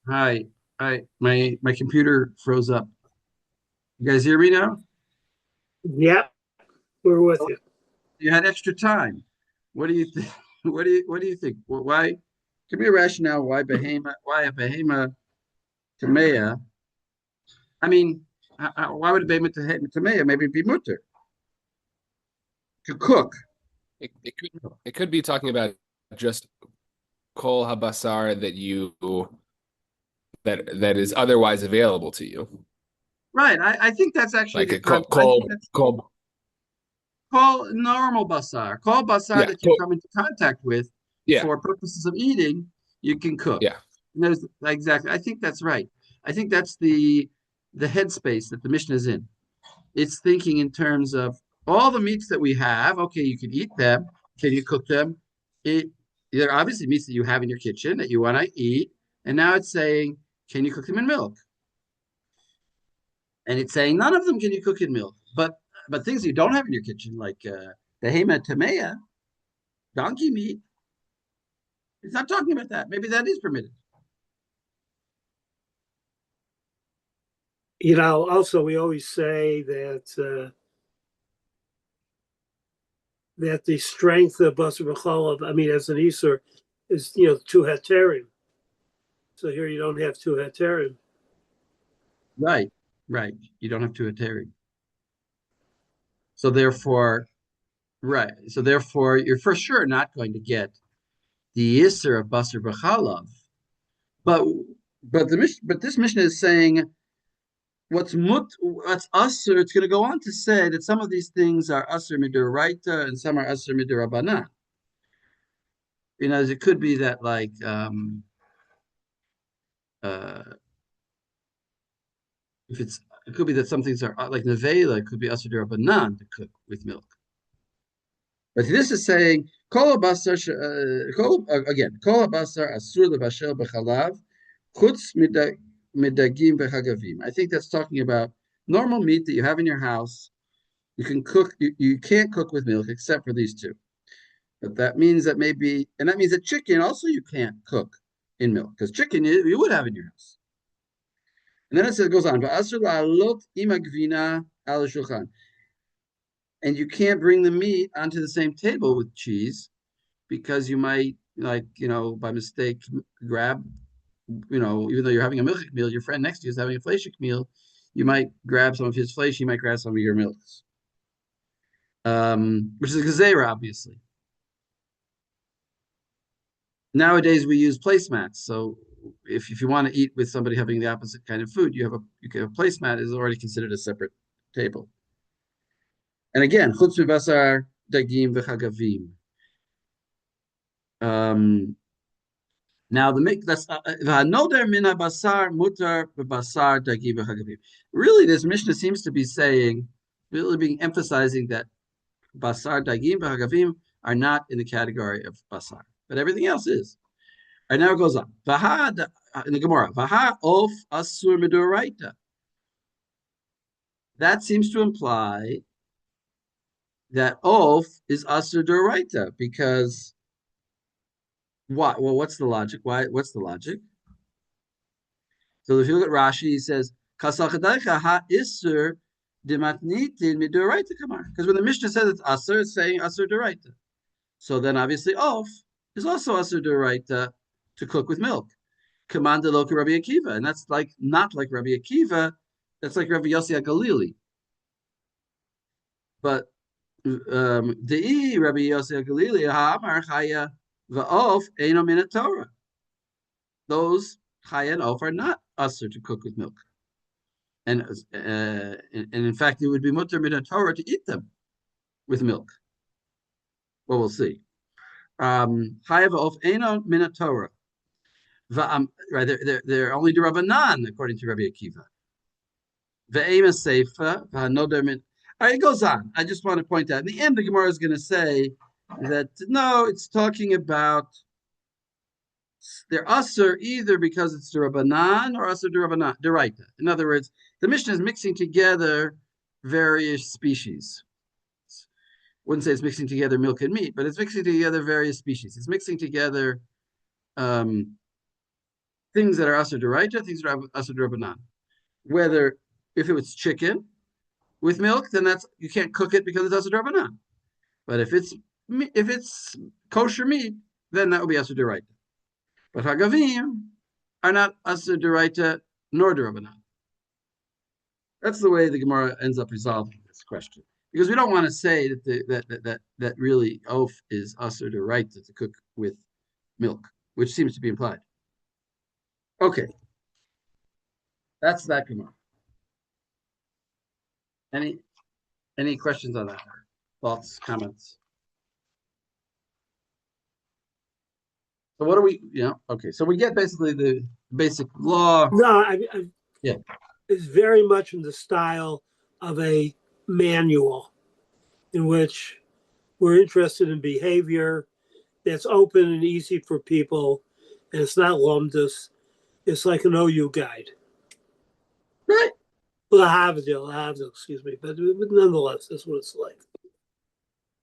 Hi. Hi. My computer froze up. You guys hear me now? Yep, we're with Oh, you. you had extra time. What do you think? What do you think? Why? Give me a rationale why a behema tamea? I mean, why would a behema tamea maybe be mutter to cook? It could be talking about just kol habasar that is otherwise available to you. Right. I think that's actually Like the a kol correct. I think that's kol call normal basar. Call basar yeah, that you come into contact with yeah, for purposes of eating, you can cook. yeah. And there's exactly. I think that's right. I think that's the headspace that the mission is in. It's thinking in terms of all the meats that we have. Okay, you can eat them. Can you cook them? It They're obviously meats that you have in your kitchen that you want to eat. And now it's saying, can you cook them in milk? And it's saying none of them can you cook in milk. But things you don't have in your kitchen, like the hema tamea, donkey meat, it's not talking about that. Maybe that is permitted. Also we always say that the strength of Basar B'chalav, I mean, as an Isur, is two heterim. So here you don't have two heterim. Right, right. You don't have to atari. So therefore, right. So therefore, you're for sure not going to get the Isser of Basar B'chalav. But but this mission is saying what's usher. It's going to go on to say that some of these things are usher miduraita and some are usher midurabana. It could be that like uh if it could be that some things are like nevela, it could be usher durabanan to cook with milk. But this is saying kol basar again kol basar asur lebashel b'chalav chutz midagim v'chagavim. I think that's talking about normal meat that you have in your house. You can cook. You can't cook with milk except for these two. But that means that maybe, and that means that chicken also you can't cook in milk because chicken you would have in your house. And then it goes on. V'asur la'alot imagvina al shulchan. And you can't bring the meat onto the same table with cheese because you might, like, by mistake grab, even though you're having a milchik meal, your friend next to you is having a fleshik meal, you might grab some of his flesh, you might grab some of your milks, which is a gezerah, obviously. Nowadays we use placemats, so if you want to eat with somebody having the opposite kind of food, you can have a placemat is already considered a separate table. And again, chutz basar dagim v'chagavim. Um, Now the make that's v'hanoder min basar mutar b'basar dagim v'chagavim. Really, this Mishnah seems to be saying, really being emphasizing that basar dagim v'chagavim are not in the category of basar, but everything else is. And now it goes on. In the Gemara, Vaha of asur midoraita. That seems to imply that of is asur doraita because what? Well, what's the logic? Why? What's the logic? So if you look at Rashi, he says kasachadaicha ha isur dimatnitin midoraita kamar. Because when the Mishnah says it's asur, it's saying asur doraita. So then obviously of is also asur doraita to cook with milk. Commanded Loka Rabbi Akiva, and that's like not like Rabbi Akiva, that's like Rabbi Yossi Galili. But the Rabbi Yossi Galili Ha'amar Chaya va'of Eino Min Torah. Those Chaya and Of are not usher to cook with milk, and in fact it would be mutter min Torah to eat them with milk. Well, we'll see. Chaya va'of Eino Min Torah. Right, they're only the Rabbanan according to Rabbi Akiva. Ve'ema seifa v'hanoder min. All right, it goes on. I just want to point out. In the end, the Gemara is going to say that no, it's talking about they're usher either because it's the Rabbanan or usher the Rabbanan, Deraita. In other words, the Mishnah is mixing together various species. Wouldn't say it's mixing together milk and meat, but it's mixing together various species. It's mixing together um, things that are asur d'oraita, things that are asur d'rabanan. Whether if it was chicken with milk, then that's you can't cook it because it's asur d'rabanan. But if it's kosher meat, then that would be asur d'oraita. But hagavim are not asur d'oraita nor d'rabanan. That's the way the Gemara ends up resolving this question, because we don't want to say that really oaf is asur d'oraita to cook with milk, which seems to be implied. Okay, that's that Gemara. Any questions on that? Thoughts, comments? So what do we? Okay. So we get basically the basic law. No, Yeah. It's very much in the style of a manual, in which we're interested in behavior that's open and easy for people, and it's not lumdus. It's like an OU guide. Right. Lahavdil, excuse me, but nonetheless, that's what it's like.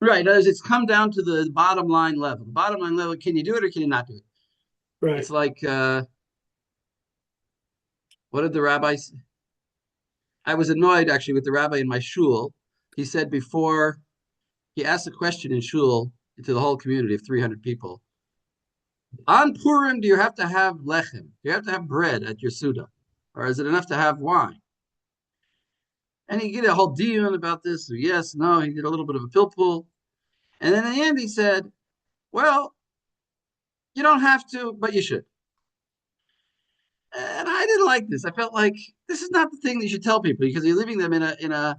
Right. As it's come down to the bottom line level. The bottom line level, can you do it or can you not do it? Right. It's like, what did the rabbi say? I was annoyed actually with the rabbi in my shul. He said before, he asked a question in shul to the whole community of 300 people. On Purim, do you have to have lechem? Do you have to have bread at your Suda? Or is it enough to have wine? And he did a whole dion about this. So yes, no, he did a little bit of a pilpul. And then in the end, he said, well, you don't have to, but you should. And I didn't like this. I felt like this is not the thing that you should tell people because you're leaving them in a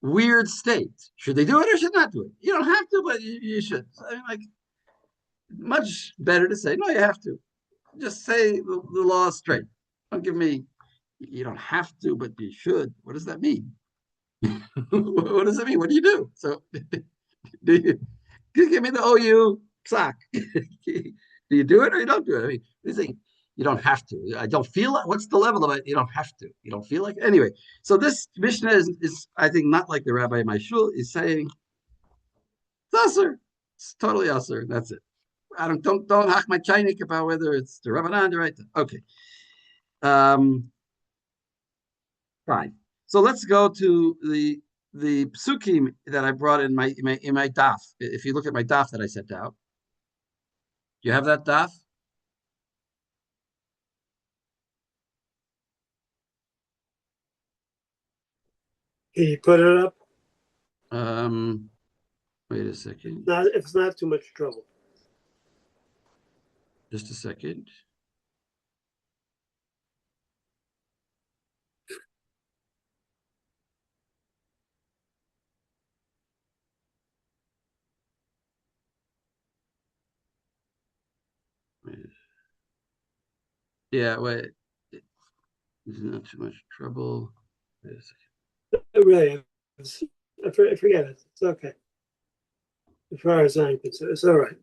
weird state. Should they do it or should not do it? You don't have to, but you should. I mean, like, much better to say, no, you have to. Just say the law straight. Don't give me, you don't have to, but you should. What does that mean? What does it mean? What do you do? So, do you give me the OU sock? Do you do it or you don't do it? I mean, you think you don't have to. I don't feel like. What's the level of it? You don't have to. You don't feel like it? Anyway. So this Mishnah is I think not like the rabbi in my shul is saying it's asur. It's totally asur. That's it. I don't hack my chainik about whether it's the Rabbanan, the right. Okay. Fine. So let's go to the psukim that I brought in my daf. If you look at my daf that I sent out, do you have that daf? Can you put it up? Wait a second. It's not too much trouble. Just a second. Yeah, wait. It's not too much trouble. Wait a second. Really, I forget it. It's okay. As far as I'm concerned, it's all right.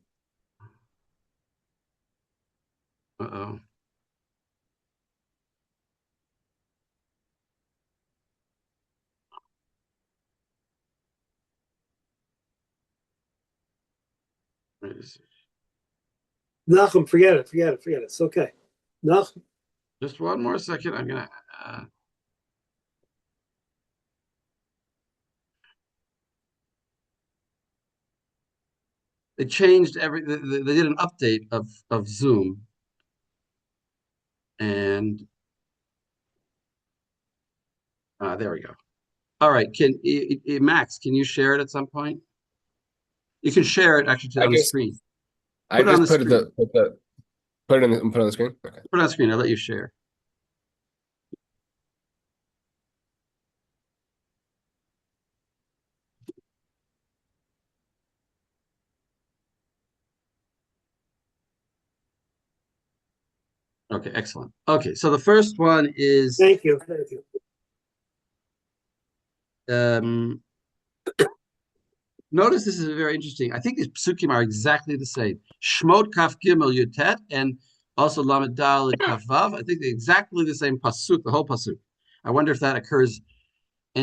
Uh-oh. Wait a second. Nachum, forget it. It's okay. Nachum. Just one more second. I'm gonna. They changed every. They did an update of Zoom, and there we go. All right, Max? Can you share it at some point? You can share it actually on the screen. I just put it on the screen. Okay. Put it on the screen. I'll let you share. Okay, excellent. Okay, so the first one is. Thank you. Notice this is very interesting. I think these psukim are exactly the same. Shmot kaf gimel yutet and also lamed dal kaf vav. I think they're exactly the same pasuk, the whole pasuk. I wonder if that occurs by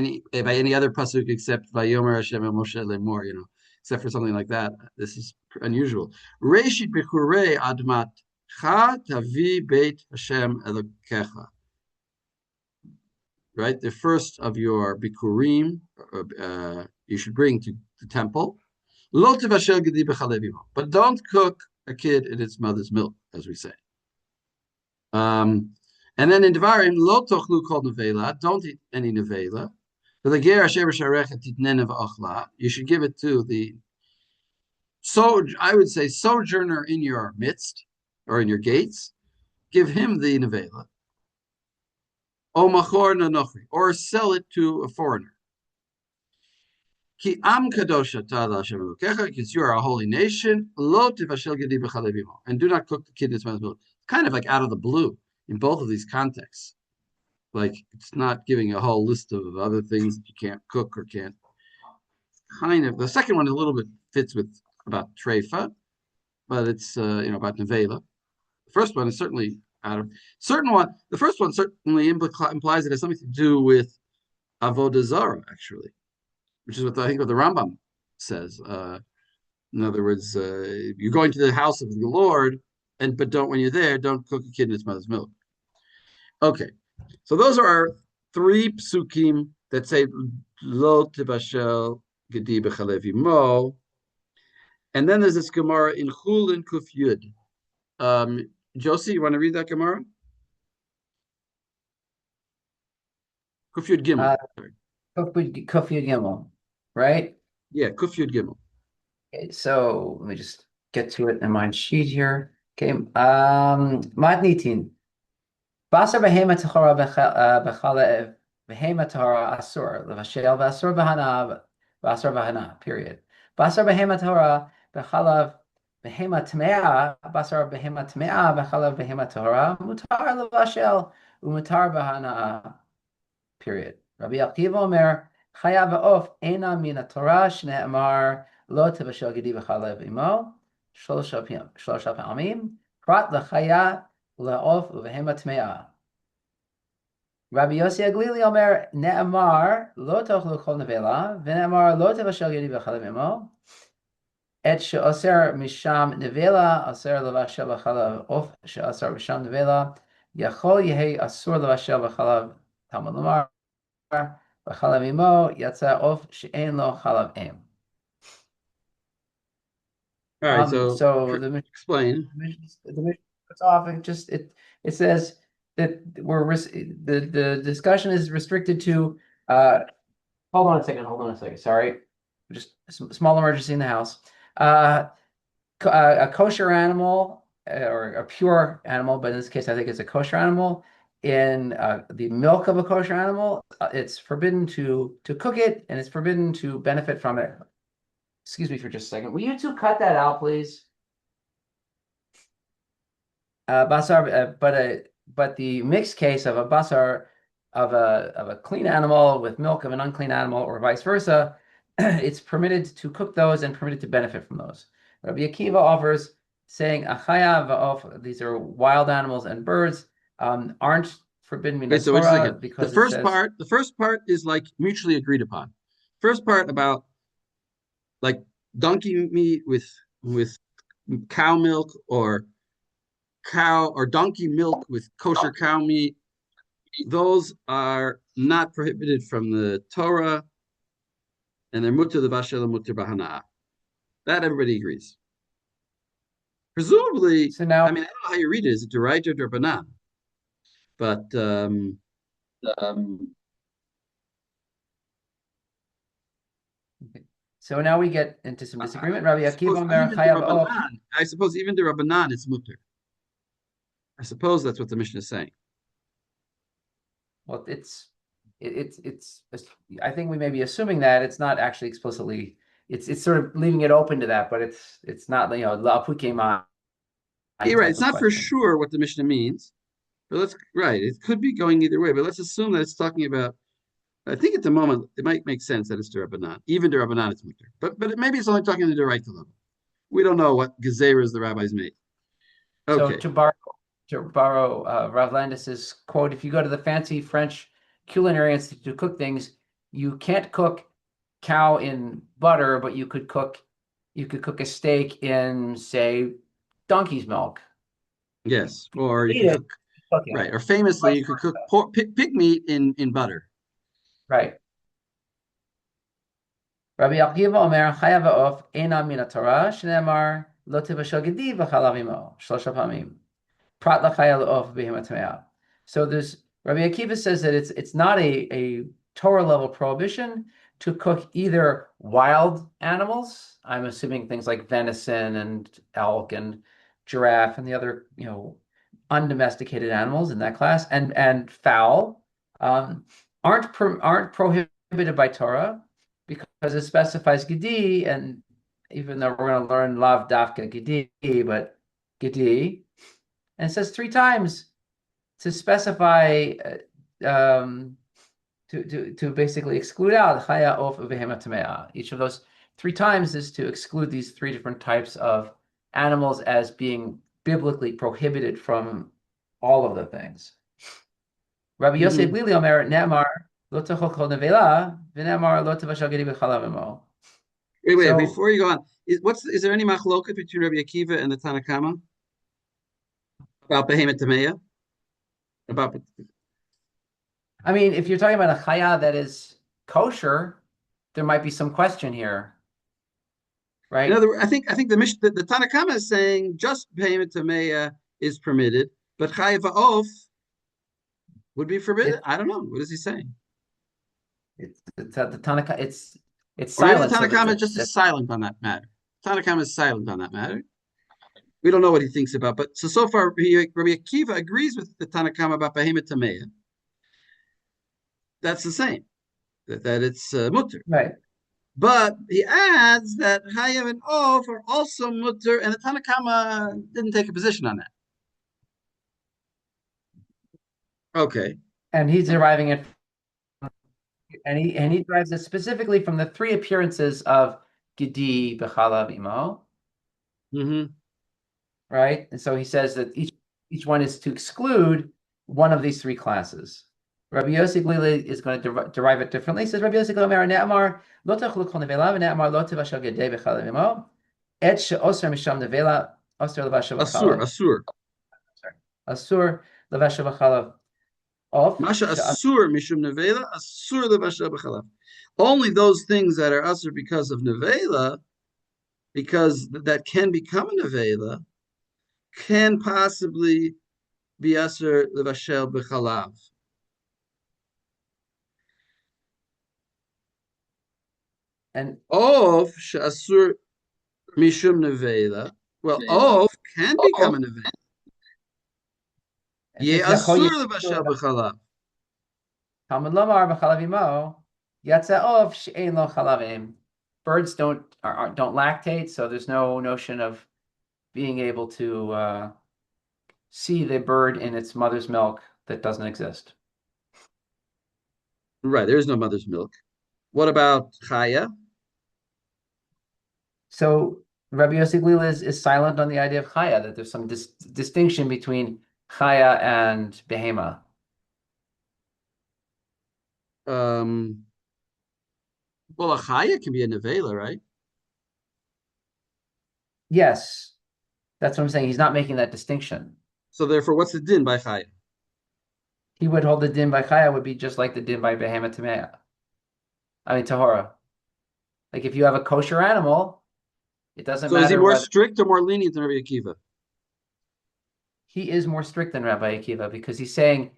any other pasuk except Vayomer Hashem el Moshe lemor, except for something like that. This is unusual. Reshit bechurei admat Cha tavi beit Hashem Elokecha. Right, the first of your bikurim you should bring to the temple. Lo tevashel gedi b'chalev imo, but don't cook a kid in its mother's milk, as we say. And then in Devarim, lo tochlu kol nevela, don't eat any nevela. You should give it to the I would say sojourner in your midst or in your gates. Give him the nevela. O machor nanochri, or sell it to a foreigner. Ki am kadosha ta'ala Hashem Elokecha, because you are a holy nation. Lo tivashel gedi b'chalev imo, and do not cook the kid in its mother's milk. Kind of like out of the blue in both of these contexts. Like it's not giving a whole list of other things that you can't cook or can't. Kind of the second one a little bit fits with about treifa, but it's about nevela. The first one is certainly out of certain one. The first one certainly implies it has something to do with avodah zarah, actually, which is what I think what the Rambam says. In other words, you're going to the house of the Lord, but when you're there, don't cook a kid in its mother's milk. Okay, so those are our three psukim that say lo tibashel gedi b'chalev imo, and then there's this Gemara in Chulin Kuf Yud. Josie, you want to read that Gemara? Kuf Yud Gimel. Kuf Yud Gimel, right? Yeah, Kuf Yud Gimel. Okay, so let me just get to it in my sheet here. Okay, Matnitin. Basar behema tahora b'chalev behema tahora asur levashel v'asur b'hana v'asur b'hana. Period. Basar behema tahora b'chalev behema tmea basar behema tmea b'chalev behema tahora mutar levashel u'mutar b'hana. Period. Rabbi Akiva Omer Chayav v'of ena min haTorah shne'emar lo tevashel gedi b'chalev imo shlosha pa'amim prat l'chaya la'of uvehema tme'a. Rabbi Yossi Aglili Omer ne'emar lo tochlu kol nevela v'ne'emar lo tevashel gedi b'chalev imo et she'oser misham nevela oser levashel b'chalev of she'oser misham nevela yachol yehi asur levashel b'chalev Talmud Lomar b'chalev imo yatsa of she'en lo chalav em. All right, so the explain. The mission puts off and it says that the discussion is restricted to hold on a second, sorry, just a small emergency in the house. A kosher animal or a pure animal, but in this case I think it's a kosher animal. In the milk of a kosher animal, it's forbidden to cook it, and it's forbidden to benefit from it. Excuse me for just a second. Will you two cut that out, please? Basar, but the mixed case of a basar of a clean animal with milk of an unclean animal, or vice versa, it's permitted to cook those and permitted to benefit from those. Rabbi Akiva offers saying achaya va'of, these are wild animals and birds, aren't forbidden in the Torah because the first part is like mutually agreed upon. First part about like donkey meat with cow milk or donkey milk with kosher cow meat, those are not prohibited from the Torah, and they're mutter levashel and mutter b'hana. That everybody agrees. Presumably, so now, I mean, I don't know how you read it. Is it d'oraita or d'rabanan? But so now we get into some disagreement. Rabbi Akiva Omer Chayav Va'of. I suppose even the Rabbanan is mutter. I suppose that's what the Mishnah is saying. Well, it's. I think we may be assuming that it's not actually explicitly. It's sort of leaving it open to that, but it's not la'apukema. You're right. It's not for sure what the Mishnah means, but it could be going either way. But let's assume that it's talking about. I think at the moment it might make sense that it's d'Rabbanan. Even d'Rabbanan it's mutter. But maybe it's only talking the d'oraita level. We don't know what gezeras the rabbis made. Okay. So to borrow Rav Landis's quote, if you go to the fancy French culinary institute to cook things, you can't cook cow in butter, but you could cook a steak in, say, donkey's milk. Yes, or you Eat can it, cook cook it. right, or famously you could cook pig meat in butter. Right. Rabbi Akiva Omer Chayav Ha'of Eina Min HaTorah Shneimar Lo Tibashal Gedi V'Chalav Imo Shlosha Pamim Prat L'Chayal Of Behemoth Tameah. So there's Rabbi Akiva says that it's not a Torah level prohibition to cook either wild animals. I'm assuming things like venison and elk and giraffe and the other undomesticated animals in that class and fowl aren't prohibited by Torah because it specifies Gedi, and even though we're going to learn Lav Dafka Gedi, but Gedi, and it says three times to specify to basically exclude out Chaya Of Vehema Tamea. Each of those three times is to exclude these three different types of animals as being biblically prohibited from all of the things. Rabbi Yosef Lili Omer Ne'amar Lo Techol Kol Nevela V'Ne'amar Lo Tevashal Gedi B'Chalav Imo. Wait, So, before you go on, is there any machloket between Rabbi Akiva and the Tanakama about behemoth tameya? About I mean, if you're talking about a chaya that is kosher, there might be some question here, in right? other words, I think the Tanakama is saying just behemoth tameya is permitted, but chayav ha'of would be forbidden. It, I don't know. What is he saying? the Tanakh, it's Or maybe the silent, so Tanakama just is silent on that matter. Tanakama is silent on that matter. We don't know what he thinks about, but so far Rabbi Akiva agrees with the Tanakama about behemoth tameya. That's the same. That it's mutter. right. But he adds that Hayam and Of are also mutter, and the Tanakama didn't take a position on that. Okay. And he's deriving it, and he derives it specifically from the three appearances of Gedi B'Chalav Imo, Mm-hmm. right? And so he says that each one is to exclude one of these three classes. Rabbi Yossi Glili is going to derive it differently. He says, Rabbi Yossi Glili Ne'amar lo techlu kol nevela v'ne'amar lo tevashal gedei b'chalav imo et she'oser misham nevela oser levashav Asur, b'chalav Asur. asur levashav b'chalav of Masha Asur Mishum Nevela, Asur Levasha B'chalav. Only those things that are Asur because of Nevela, because that can become a Nevela, can possibly be Asur Levashel B'chalav. and Of Asur Mishum Nevela. Well, of can become a Nevela. Ye Asur Levashel B'chalav. Talmud Lomar b'chalav imo yatsa of she'ein lo chalavim. Birds don't lactate, so there's no notion of being able to see the bird in its mother's milk that doesn't exist. Right, there is no mother's milk. What about Chaya? So Rabbi Yossi Glila is silent on the idea of chaya, that there's some distinction between chaya and behema. Well, a Chaya can be a Nevela, right? Yes, that's what I'm saying. He's not making that distinction. So therefore, what's the din by Chaya? He would hold the din by chaya would be just like the din by behema tamea. I mean tahora. Like if you have a kosher animal, it doesn't matter. So is he more whether strict or more lenient than Rabbi Akiva? he is more strict than Rabbi Akiva because he's saying,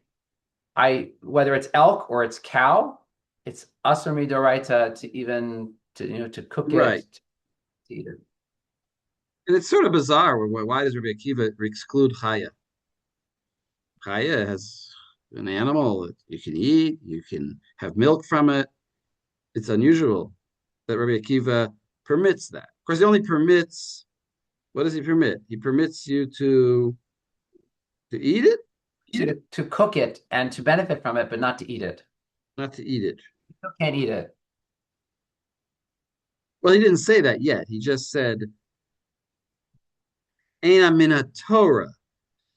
whether it's elk or it's cow, it's asur midoraita to even to cook Right. it, to eat it. And it's sort of bizarre. Why does Rabbi Akiva exclude Chaya? Chaya has an animal that you can eat, you can have milk from it. It's unusual that Rabbi Akiva permits that. Of course, he only permits, what does he permit? He permits you to eat it? To cook it and to benefit from it, but not to eat it. Not to eat it. You still can't eat it. Well, he didn't say that yet. He just said, Eina min Torah.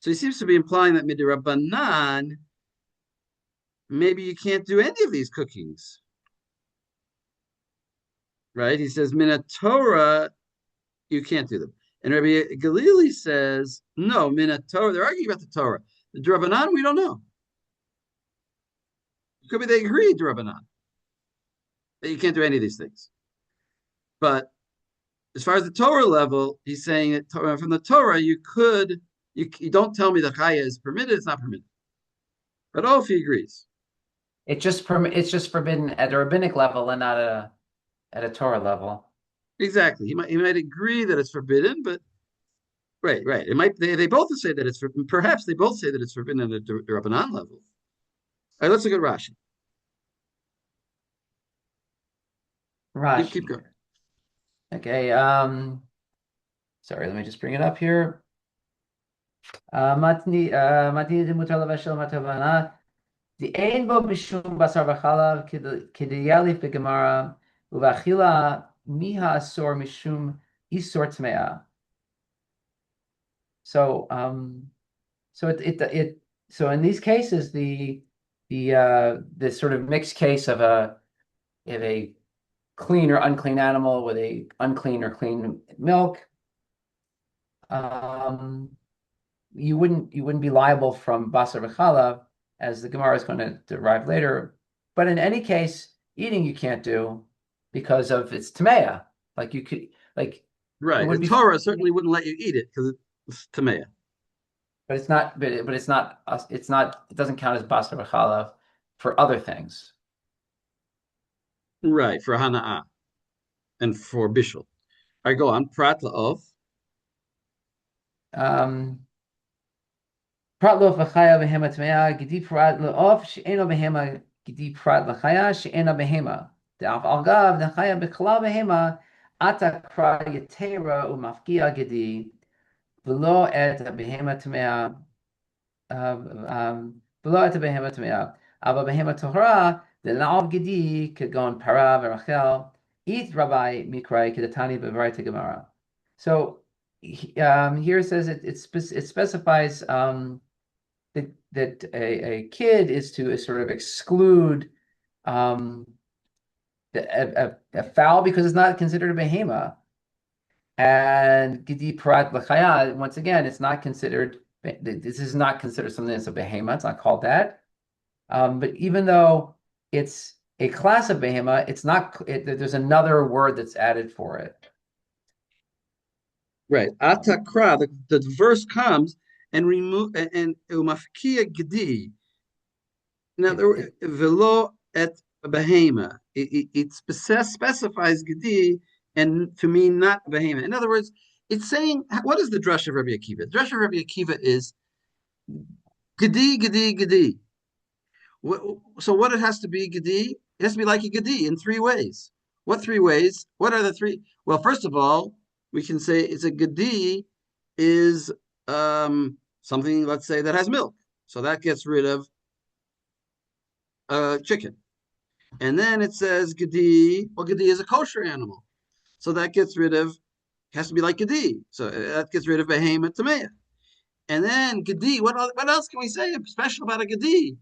So he seems to be implying that midrabanan, maybe you can't do any of these cookings. Right? He says, min Torah, you can't do them. And Rabbi Galili says, no, mina Torah. They're arguing about the Torah. The Drabanan, we don't know. It could be they agree, Drabanan, that you can't do any of these things. But as far as the Torah level, he's saying that from the Torah, you don't tell me the Chaya is permitted, it's not permitted. But if he agrees. It's just forbidden at a rabbinic level and not at a Torah level. Exactly. He might agree that it's forbidden, but right. It might they both say that it's forbidden. Perhaps they both say that it's forbidden at the Rabbanan level. All right, let's look at Rashi. Rashi. Keep going. Okay. Sorry, let me just bring it up here. Matni de mutar lavashel matavana. The ein bo mishum basar v'chalav k'diyalif b'gemara uv'achila miha asor mishum isor tmea. So so in these cases the sort of mixed case of a clean or unclean animal with a unclean or clean milk, you wouldn't be liable from basar v'chalav, as the Gemara is going to derive later. But in any case, eating you can't do because of its tamea. Like you could right. The Torah certainly wouldn't let you eat it because it's tamea. But it's not. But it's not. It's not. It doesn't count as basar v'chalav for other things. Right, for hana'ah and for bishul. All right, go on. Prat la'ov. Prat lo v'chaya behema tmea gedi prat la'ov she'eno behema gedi prat l'chaya she'ena behema de'af algav nechaya b'kala behema ata kra yetera u'mafkia gedi v'lo et behema tmea v'lo et behema tmea ava behema tohara de'la'ov gedi kegon para v'rachel eat Rabbi mikrai kedatani b'varita gemara. So here it says it specifies that a kid is to sort of exclude a fowl because it's not considered a behema, and gedi parat l'chaya, once again, it's not considered. This is not considered something that's a behema. It's not called that. But even though it's a class of behema, it's not. There's another word that's added for it. Right. Atakra, the verse comes and remove and umafkia gedi. Now, velo et behema. It specifies gedi and to mean not behema. In other words, it's saying, what is the drush of Rabbi Akiva? The drush of Rabbi Akiva is gedi, gedi, gedi. So what it has to be gedi? It has to be like a gedi in three ways. What three ways? What are the three? Well, first of all, we can say it's a gedi is something, let's say, that has milk. So that gets rid of chicken. And then it says gedi, well, gedi is a kosher animal. So that gets rid of, has to be like gedi. So that gets rid of behema tamea. And then gedi, what else can we say special about a gedi?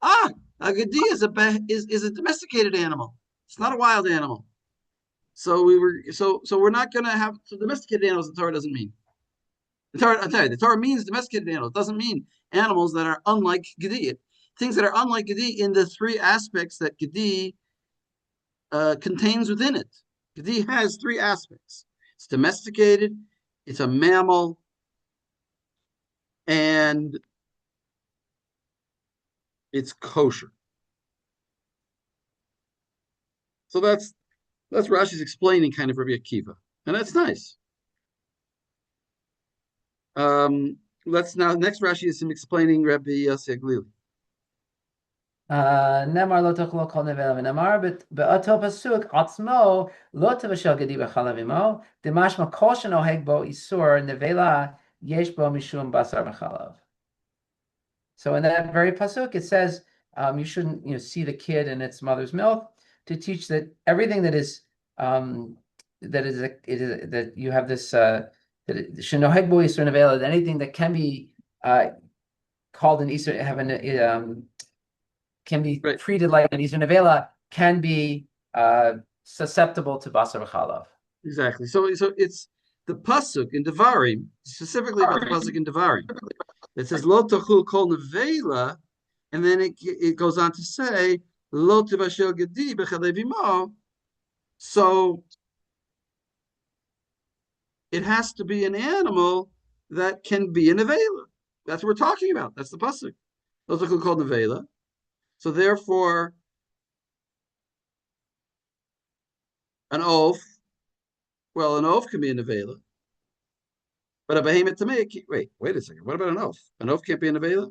A gedi is a domesticated animal. It's not a wild animal. So we're not going to have domesticated animals. The Torah doesn't mean. The Torah means domesticated animals. It doesn't mean animals that are unlike gedi. Things that are unlike gedi in the three aspects that gedi contains within it. Gedi has three aspects. It's domesticated, it's a mammal, and it's kosher. So that's Rashi's explaining kind of Rabbi Akiva, and that's nice. Next Rashi is him explaining Rabbi Yossi Aglili. Nemar lo tochlo kol nevela v'nemar, but be'ato pasuk atzmo lo tevashel gedi b'chalav imo demashma kol shenoheg bo isur nevela yesh bo mishum basar b'chalav. So in that very pasuk, it says you shouldn't see the kid in its mother's milk, to teach that everything that you have this that shenoheg bo isur nevela, that anything that can be called an isur can be treated like an isur nevela can be susceptible to basar v'chalav. Exactly. So it's the pasuk in Devarim, specifically about the pasuk in Devarim, it says lo tachul kol nevela, and then it goes on to say lo tibashel gedi b'chalev imo. So it has to be an animal that can be a nevela. That's what we're talking about. That's the pasuk. Lo tachul kol nevela. So therefore, an oaf. Well, an oaf can be a nevela. But a behemoth tamei, wait a second. What about an oaf? An oaf can't be a nevela?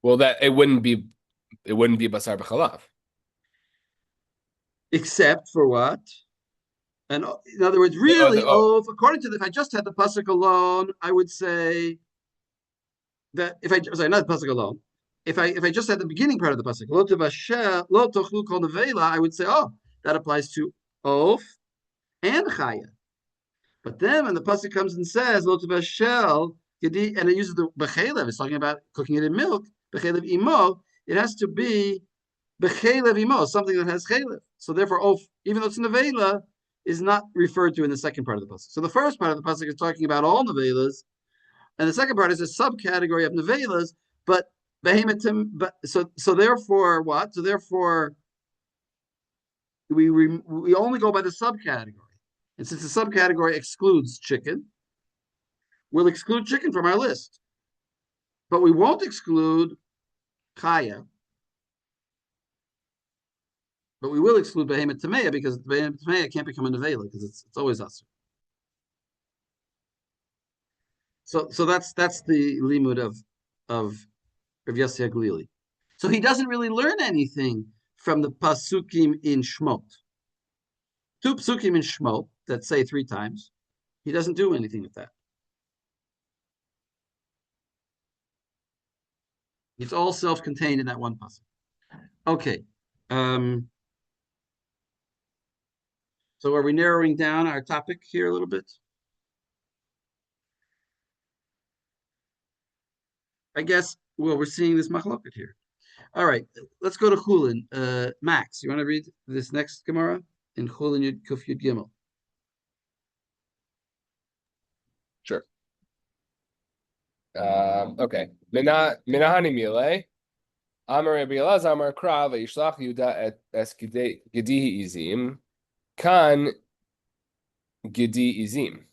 Well, that it wouldn't be basar b'chalav. Except for what? And in other words, really, oaf, according to if I just had the pasuk alone, I would say that if I sorry, not the pasuk alone, if I just had the beginning part of the pasuk, lo tochlu kol nevela, I would say, oh, that applies to oaf and chaya. But then when the pasuk comes and says lo tevashel, and it uses the bechelev, it's talking about cooking it in milk, bechelev imo, it has to be bechelev imo, something that has chelev. So therefore, oaf, even though it's nevela, is not referred to in the second part of the pasuk. So the first part of the pasuk is talking about all nevelas, and the second part is a subcategory of nevelas. But behemothim, so therefore what? So therefore, we only go by the subcategory. And since the subcategory excludes chicken, we'll exclude chicken from our list. But we won't exclude chaya. But we will exclude behemoth tamei because behemoth tamei can't become a nevela because it's always us. So that's the limud of Yossi Glili. So he doesn't really learn anything from the pasukim in Shmot. Two pasukim in Shmot that say 3 times. He doesn't do anything with that. It's all self-contained in that one pasuk. Okay. So are we narrowing down our topic here a little bit? I guess, well, we're seeing this machloket here. All right, let's go to Chulin. Max, you want to read this next Gemara in Chulin Yud Kuf Yud Gimel? Sure. Okay. Minahani mile. Amar Rabbi Elazar Amar Kra v'yishlach Yuda es gedi izim. Kan gedi izim.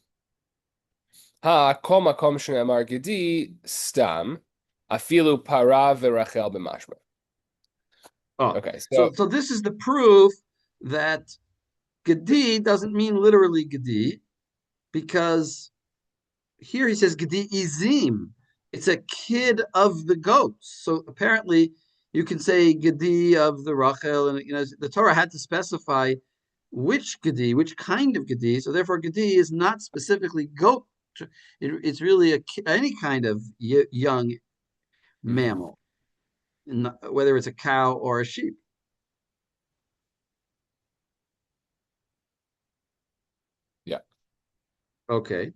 Ha kol makom shenemar gedi stam afilu para v'rachel b'mashma. Oh, okay. So this is the proof that gedi doesn't mean literally gedi, because here he says gedi izim. It's a kid of the goats. So apparently you can say gedi of the Rachel, and the Torah had to specify which gedi, which kind of gedi. So therefore, gedi is not specifically goat. It's really any kind of young mammal, whether it's a cow or a sheep. Yeah. Okay.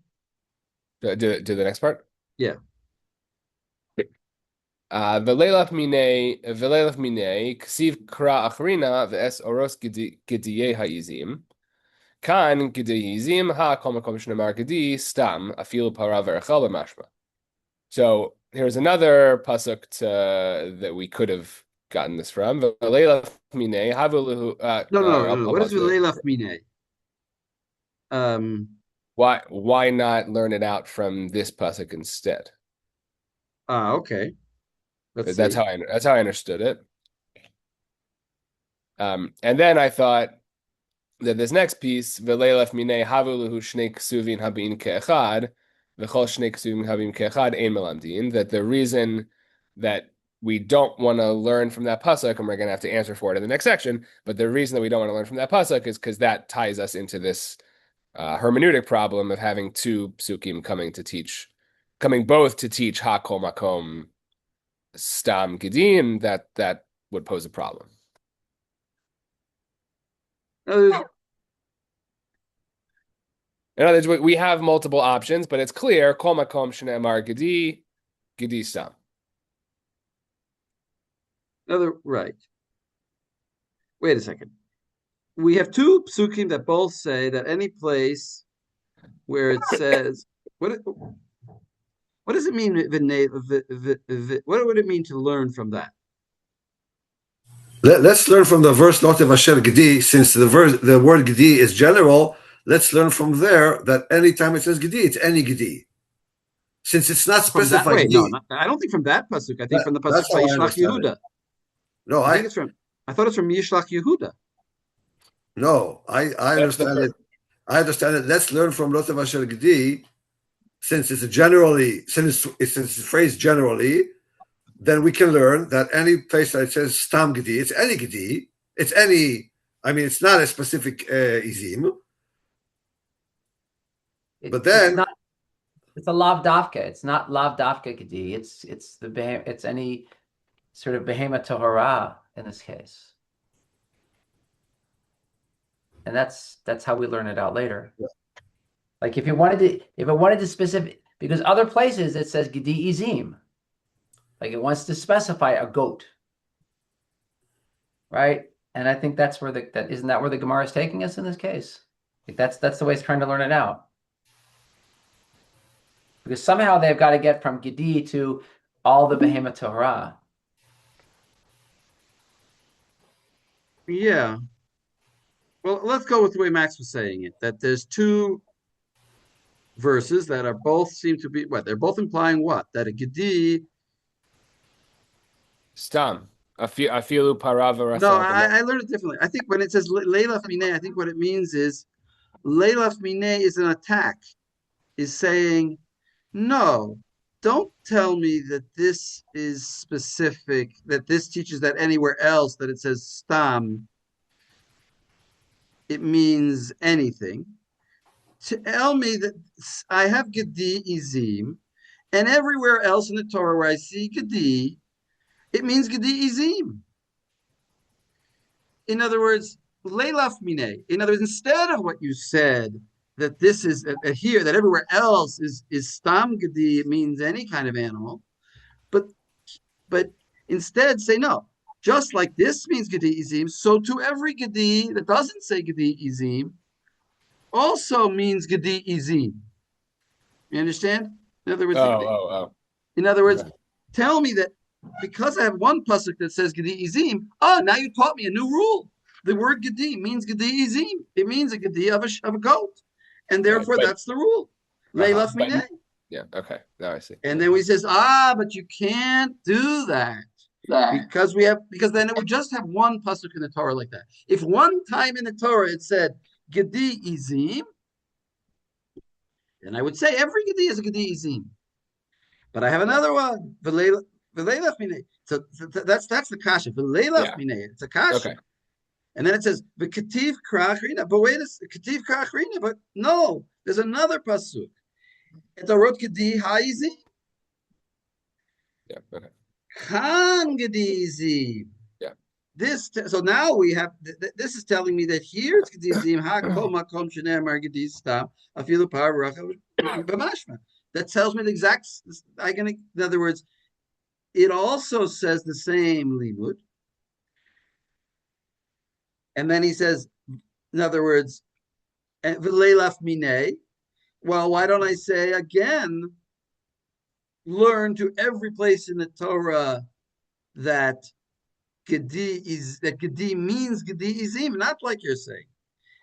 Do the next part? Yeah. V'leilaf minei ksiv kra achrina v'es oros gediyei ha'izim kan gediyei izim ha kol makom shenemar gedi stam afilu para v'rachel b'mashma. So here's another pasuk that we could have gotten this from. V'leilaf minei havu No. What is v'leilaf minei? Why not learn it out from this pasuk instead? Okay. That's how I understood it. And then I thought that this next piece, v'leilaf minei havu lehu shnei ksuvin habin ke'echad, v'chol shnei ksuvin habin ke'echad ein melamdin, that the reason that we don't want to learn from that pasuk, and we're going to have to answer for it in the next section, but the reason that we don't want to learn from that pasuk is because that ties us into this hermeneutic problem of having 2 psukim coming both to teach ha kol makom stam gedim, that would pose a problem. In other words, we have multiple options, but it's clear kol makom shenemar gedi stam. Right. Wait a second. We have two psukim that both say that any place where it says what does it mean? What would it mean to learn from that? Let's learn from the verse Notev Asher Gedi, since the word Gedi is general. Let's learn from there that anytime it says Gedi, it's any Gedi. Since it's not From that specified way, no, Gedi. I don't think from that pasuk. I think from the pasuk That's how I Vayishlach understand it. Yehuda. No, I think it's from. I thought it's from Yishlach Yehuda. I understand it. I understand it. Let's learn from Notev Asher Gedi, since it's phrased generally. Then we can learn that any place that it says Stam Gedi, it's any Gedi. It's any. I mean, it's not a specific izim. But then it's a lav dafka. It's not lav dafka gedi. It's any sort of behema tohara in this case, and that's how we learn it out later. Yeah. Like if it wanted to specific, because other places it says gedi izim, like it wants to specify a goat, right? And I think that's where isn't that where the Gemara is taking us in this case? Like that's the way it's trying to learn it out. Because somehow they've got to get from Gedi to all the Behema Torah. Yeah. Well, let's go with the way Max was saying it. That there's two verses that are both seem to be what? They're both implying what? That a Gedi. Stam. Afilu parava. No, I learned it differently. I think when it says Leilaf Mineh, I think what it means is Leilaf Mineh is an attack. Is saying, no, don't tell me that this is specific, that this teaches that anywhere else that it says stam, it means anything. Tell me that I have Gedi Izim, and everywhere else in the Torah where I see Gedi, it means Gedi Izim. In other words, Leilaf Mineh. In other words, instead of what you said, that this is here, that everywhere else is stam gedi, it means any kind of animal, but instead say no. Just like this means gedi izim, so to every gedi that doesn't say gedi izim also means gedi izim. You understand? In other words, In other words, tell me that because I have one pasuk that says gedi izim. Now you taught me a new rule. The word gedi means gedi izim. It means a gedi of a goat. And therefore, that's the rule. Leilaf Mineh. Yeah, okay. Now I see. And then he says, but you can't do that. Because then it would just have one pasuk in the Torah like that. If one time in the Torah it said Gedi Izim, then I would say every Gedi is a Gedi Izim. But I have another one. V'leilaf Mineh. So that's the kasha. V'leilaf Mineh. It's a kasha. Okay. And then it says v'ketiv krachrina. But wait, ketiv krachrina. But no, there's another pasuk. It's a rot gedi haizi. Yeah. Okay. Khan gedizi. Yeah. So now we have. This is telling me that here it's gedizim ha kol makom shenei mar gediz stam afilu paravacha b'mashma. That tells me the exact. In other words, it also says the same limud. And then he says, in other words, v'leilaf mineh. Well, why don't I say again, learn to every place in the Torah that Gedi means Gedi Izim, not like you're saying.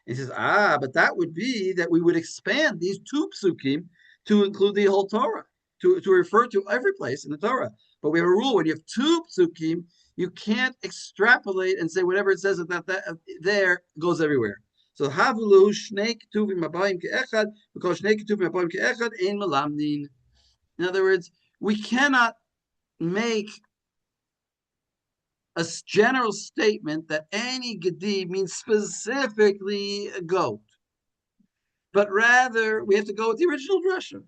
And he says, but that would be that we would expand these two psukim to include the whole Torah, to refer to every place in the Torah. But we have a rule, when you have two psukim, you can't extrapolate and say whatever it says that there goes everywhere. So havulu shnei ketuvim abayim keechad, because shnei ketuvim abayim keechad ein melamdin. In other words, we cannot make a general statement that any gedi means specifically a goat, but rather we have to go with the original drasha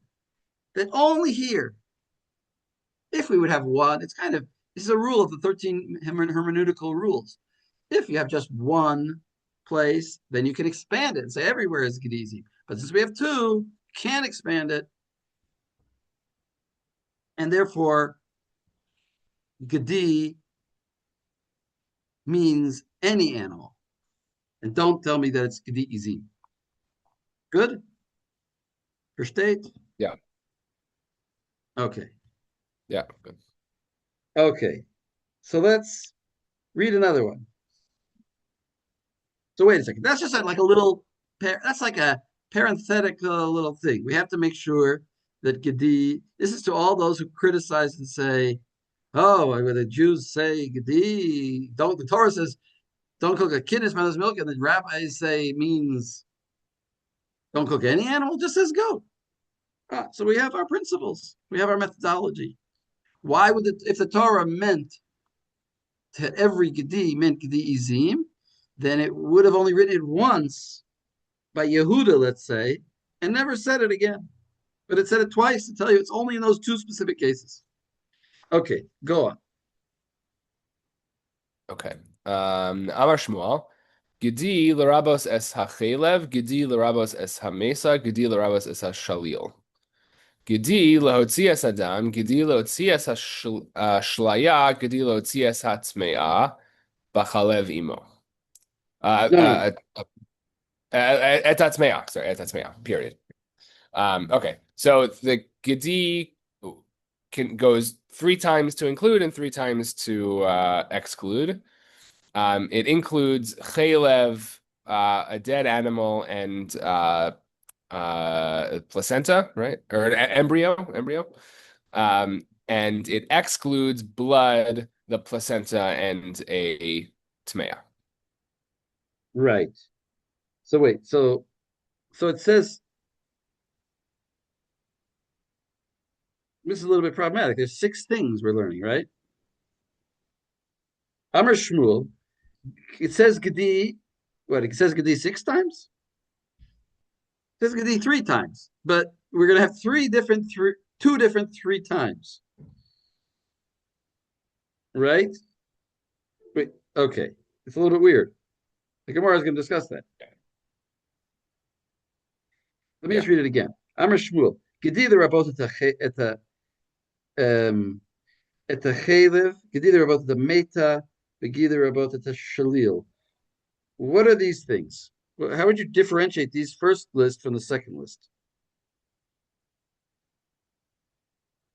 that only here, if we would have one, this is a rule of the 13 hermeneutical rules. If you have just one place, then you can expand it and say everywhere is Gedizi. But since we have two, you can't expand it. And therefore, Gedi means any animal. And don't tell me that it's Gedi Izim. Good? Versteht? Yeah. Okay. Yeah. Good. Okay. So let's read another one. So wait a second. That's just like a little, that's like a parenthetical little thing. We have to make sure that Gedi, this is to all those who criticize and say, oh, when the Jews say Gedi, the Torah says, don't cook a kid in his mother's milk, and the rabbis say means don't cook any animal, just says goat. So we have our principles. We have our methodology. Why would it, if the Torah meant to every Gedi meant Gedi Izim, then it would have only written it once by Yehuda, let's say, and never said it again. But it said it twice to tell you it's only in those two specific cases. Okay, go on. Okay. Amar Shmuel. Gedi l'rabos es hachelev, Gedi l'rabos es hamesa, Gedi l'rabos es hashalil. Gedi l'hotzi es adam, Gedi l'hotzi es hashlaya, Gedi l'hotzi es hatmea, b'chalev imo. No. Et hatmea, sorry, et hatmea, period. Okay, so the Gedi goes 3 times to include and 3 times to exclude. It includes chaylev, a dead animal, and placenta, right? Or embryo. And it excludes blood, the placenta, and a tmea. Right. So wait, so it says this is a little bit problematic. There's 6 things we're learning, right? Amar Shmuel, it says Gedi, it says Gedi 6 times? It says Gedi 3 times, but we're going to have 2 different 3 times. Right? Wait, okay. It's a little bit weird. The Gemara is going to discuss that. Let me just read it again. Amar Shmuel, Gedi the Rabot et the Chaylev, Gedi the Rabot the Meta, Gedi the Rabot et the Shalil. What are these things? How would you differentiate these first list from the second list?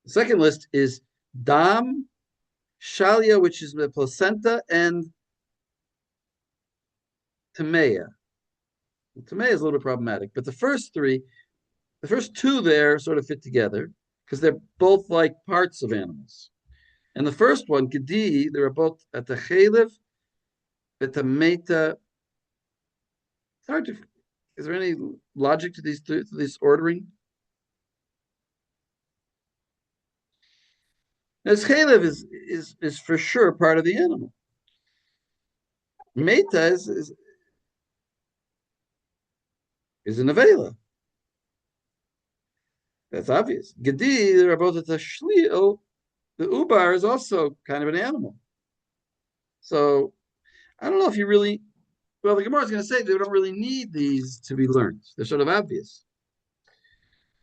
The second list is Dam, Shalia, which is the placenta, and Tamea. Tamea is a little bit problematic, but the first 2 there sort of fit together because they're both like parts of animals. And the first one, Gedi, they're both at the Chaylev, at the Meta. It's hard to. Is there any logic to this ordering? As Chaylev is for sure part of the animal. Meta is a nevela. That's obvious. Gedi, they're both at the Shlil. The Ubar is also kind of an animal. So I don't know if you really. Well, the Gemara is going to say they don't really need these to be learned. They're sort of obvious.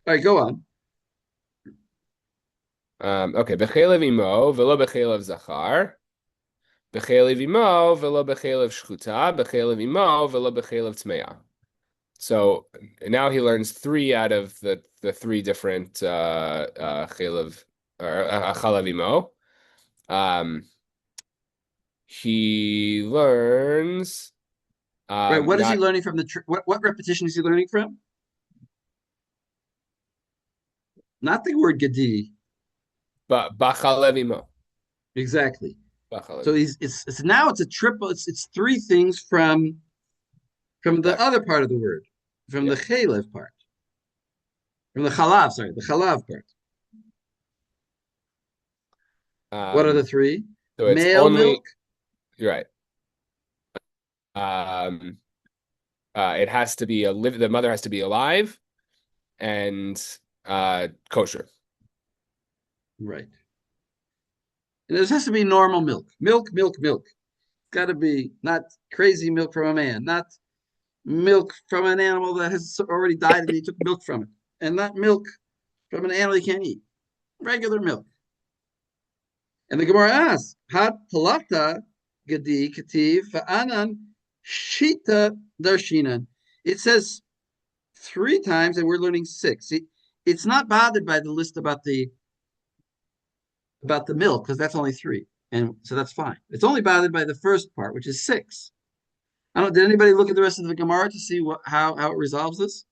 All right, go on. Okay, bechelev imo velo bechelev zachar, bechelev imo velo bechelev shchuta, bechelev imo velo bechelev tmea. So now he learns 3 out of the 3 different chelev or chalav imo. He learns. Right. What is he learning from what repetition is he learning from? Not the word Gedi. But bachalev imo. Exactly. Bachalev. So it's now a triple. It's 3 things from the other part of the word, from the chalev part, from the chalav. Sorry, the chalav part. What are the 3? So it's male only, milk. You're right. It has to be the mother has to be alive, and kosher. Right. And it has to be normal milk. Milk. It's got to be not crazy milk from a man, not milk from an animal that has already died and he took milk from it, and not milk from an animal he can't eat. Regular milk. And the Gemara asks, "Had palata gedi kativ va'anan shita darshinan. It says 3 times, and we're learning 6. It's not bothered by the list about the milk because that's only 3, and so that's fine. It's only bothered by the first part, which is 6. I don't. Did anybody look at the rest of the Gemara to see how it resolves this?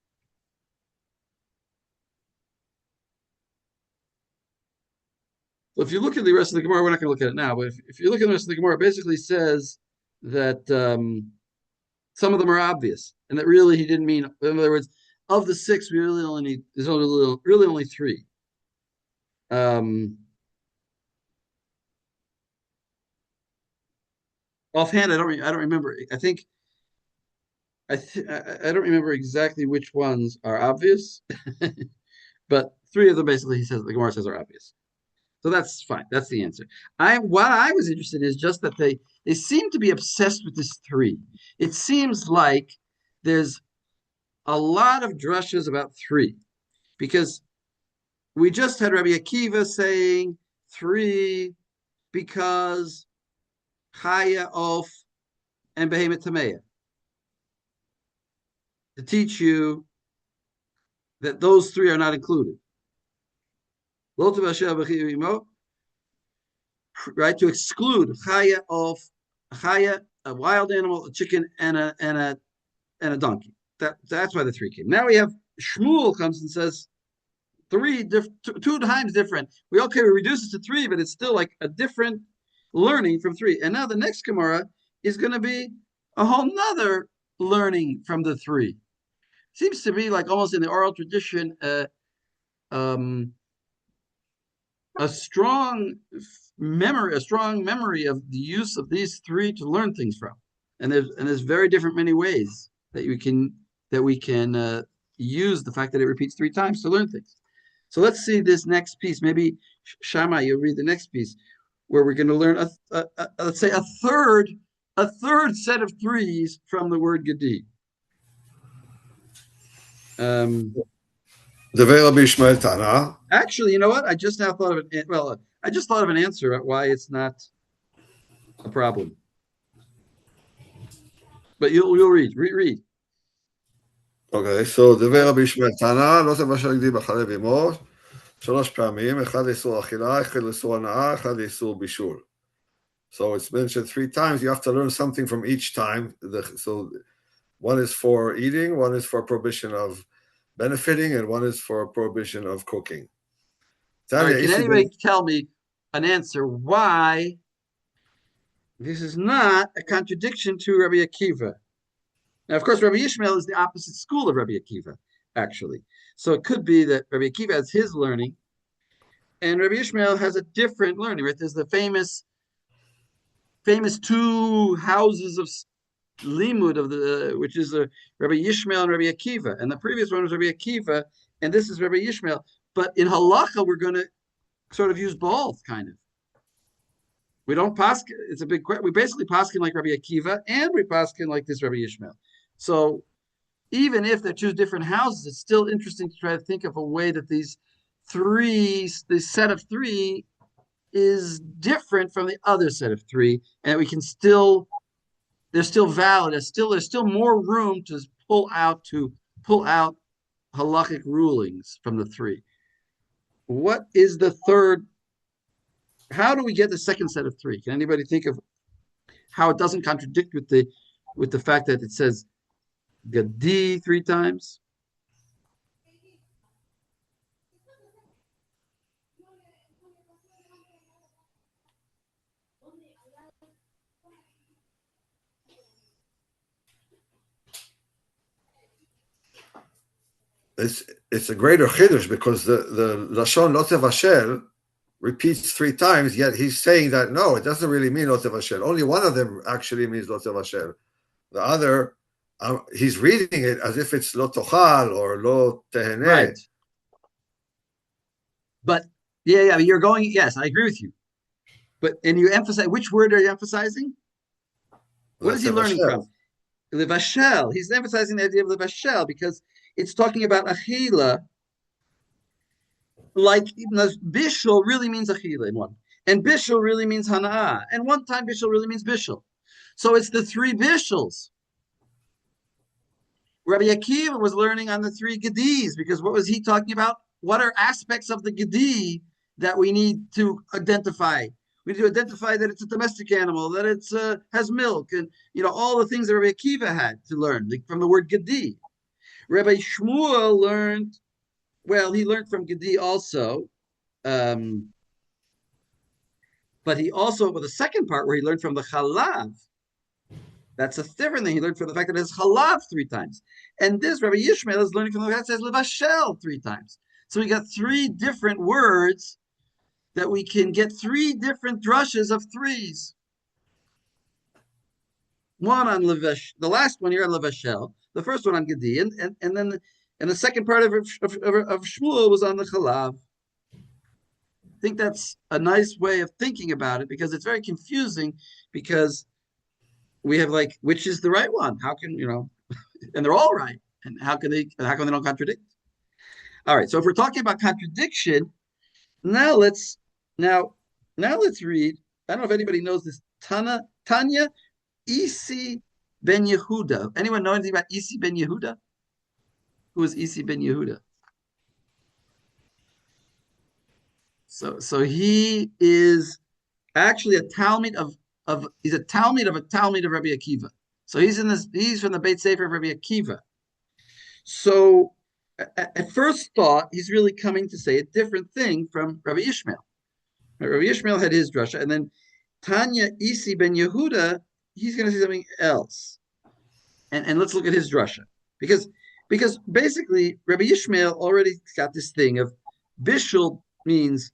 So if you look at the rest of the Gemara, we're not going to look at it now, but if you look at the rest of the Gemara, it basically says that some of them are obvious, and that really he didn't mean. In other words, of the 6, we really only need. There's really only 3. Offhand, I don't remember. I think I don't remember exactly which ones are obvious, but 3 of them basically the Gemara says are obvious. So that's fine. That's the answer. What I was interested in is just that they seem to be obsessed with this 3. It seems like there's a lot of drushes about 3, because we just had Rabbi Akiva saying 3 because Chaya, Of, and Behemoth Tameya, to teach you that those 3 are not included. Right, to exclude Chaya, Of, Chaya, a wild animal, a chicken, and a donkey. That's why the 3 came. Now we have Shmuel comes and says 2 times different. We reduce it to 3, but it's still like a different learning from 3. And now the next Gemara is going to be a whole nother learning from the 3. Seems to be like almost in the oral tradition, a strong memory of the use of these 3 to learn things from. And there's very different many ways that we can use the fact that it repeats 3 times to learn things. So let's see this next piece. Maybe Shammai, you'll read the next piece, where we're going to learn let's say a third set of 3s from the word gedi. Actually, you know what? I just now thought of it. Well, I just thought of an answer at why it's not a problem. But you'll read. Okay, so דבר רבי ישמעאל תנא, לא תבשל גדי בחלב אמו, 3 פעמים, אחד לאיסור אכילה, אחד לאיסור הנאה, אחד לאיסור בישול. So it's mentioned 3 times. You have to learn something from each time. So one is for eating, one is for prohibition of benefiting, and one is for prohibition of cooking. Right, can anybody tell me an answer why this is not a contradiction to Rabbi Akiva? Now, of course, Rabbi Yishmael is the opposite school of Rabbi Akiva, actually. So it could be that Rabbi Akiva has his learning, and Rabbi Yishmael has a different learning. Right? There's the famous 2 houses of limud which is Rabbi Yishmael and Rabbi Akiva, and the previous one was Rabbi Akiva, and this is Rabbi Yishmael. But in halacha, we're going to sort of use both, kind of. We don't paskin. It's a big question. We basically paskin like Rabbi Akiva, and we paskin like this Rabbi Yishmael. So even if they're 2 different houses, it's still interesting to try to think of a way that this set of 3 is different from the other set of 3, and we can they're still valid. There's still more room to pull out halachic rulings from the 3. What is the third? How do we get the second set of 3? Can anybody think of how it doesn't contradict with the fact that it says gadi 3 times? It's a greater chiddush because the lashon lo tevashel repeats 3 times, yet he's saying that no, it doesn't really mean lo tevashel. Only one of them actually means lo tevashel. The other, he's reading it as if it's lo tochal or lo teheneh. Right. But yeah, you're going. Yes, I agree with you. And you emphasize, which word are you emphasizing? What is he learning from? Levashel. He's emphasizing the idea of levashel because it's talking about achila. Like bishul really means achila in one, and bishul really means hana'ah, and one time bishul really means bishul. So it's the three bishels. Rabbi Akiva was learning on the three gedis, because what was he talking about? What are aspects of the gedi that we need to identify? We need to identify that it's a domestic animal, that it's has milk, and all the things that Rabbi Akiva had to learn from the word gedi. Rabbi Shmuel learned, he learned from gedi also, but he also, with the second part where he learned from the chalav, that's a different thing. He learned from the fact that it's chalav 3 times. And this Rabbi Yishmael is learning from the fact that it says levashel 3 times. So we got 3 different words that we can get 3 different drushes of 3s. One on levash, the last one here on levashel, the first one on gedi, and then the second part of Shmuel was on the chalav. I think that's a nice way of thinking about it, because it's very confusing, because we have which is the right one? How can and they're all right, and how come they don't contradict? All right, so if we're talking about contradiction, now let's read. I don't know if anybody knows this. Tanya Isi ben Yehuda. Anyone know anything about Isi ben Yehuda? Who is Isi ben Yehuda? So he is actually a Talmud he's a Talmud of Rabbi Akiva. So he's from the Beit Sefer of Rabbi Akiva. So at first thought, he's really coming to say a different thing from Rabbi Yishmael. Rabbi Yishmael had his drasha, and then Tanya Isi ben Yehuda, he's going to say something else. And let's look at his drasha, because basically Rabbi Yishmael already got this thing of bishul means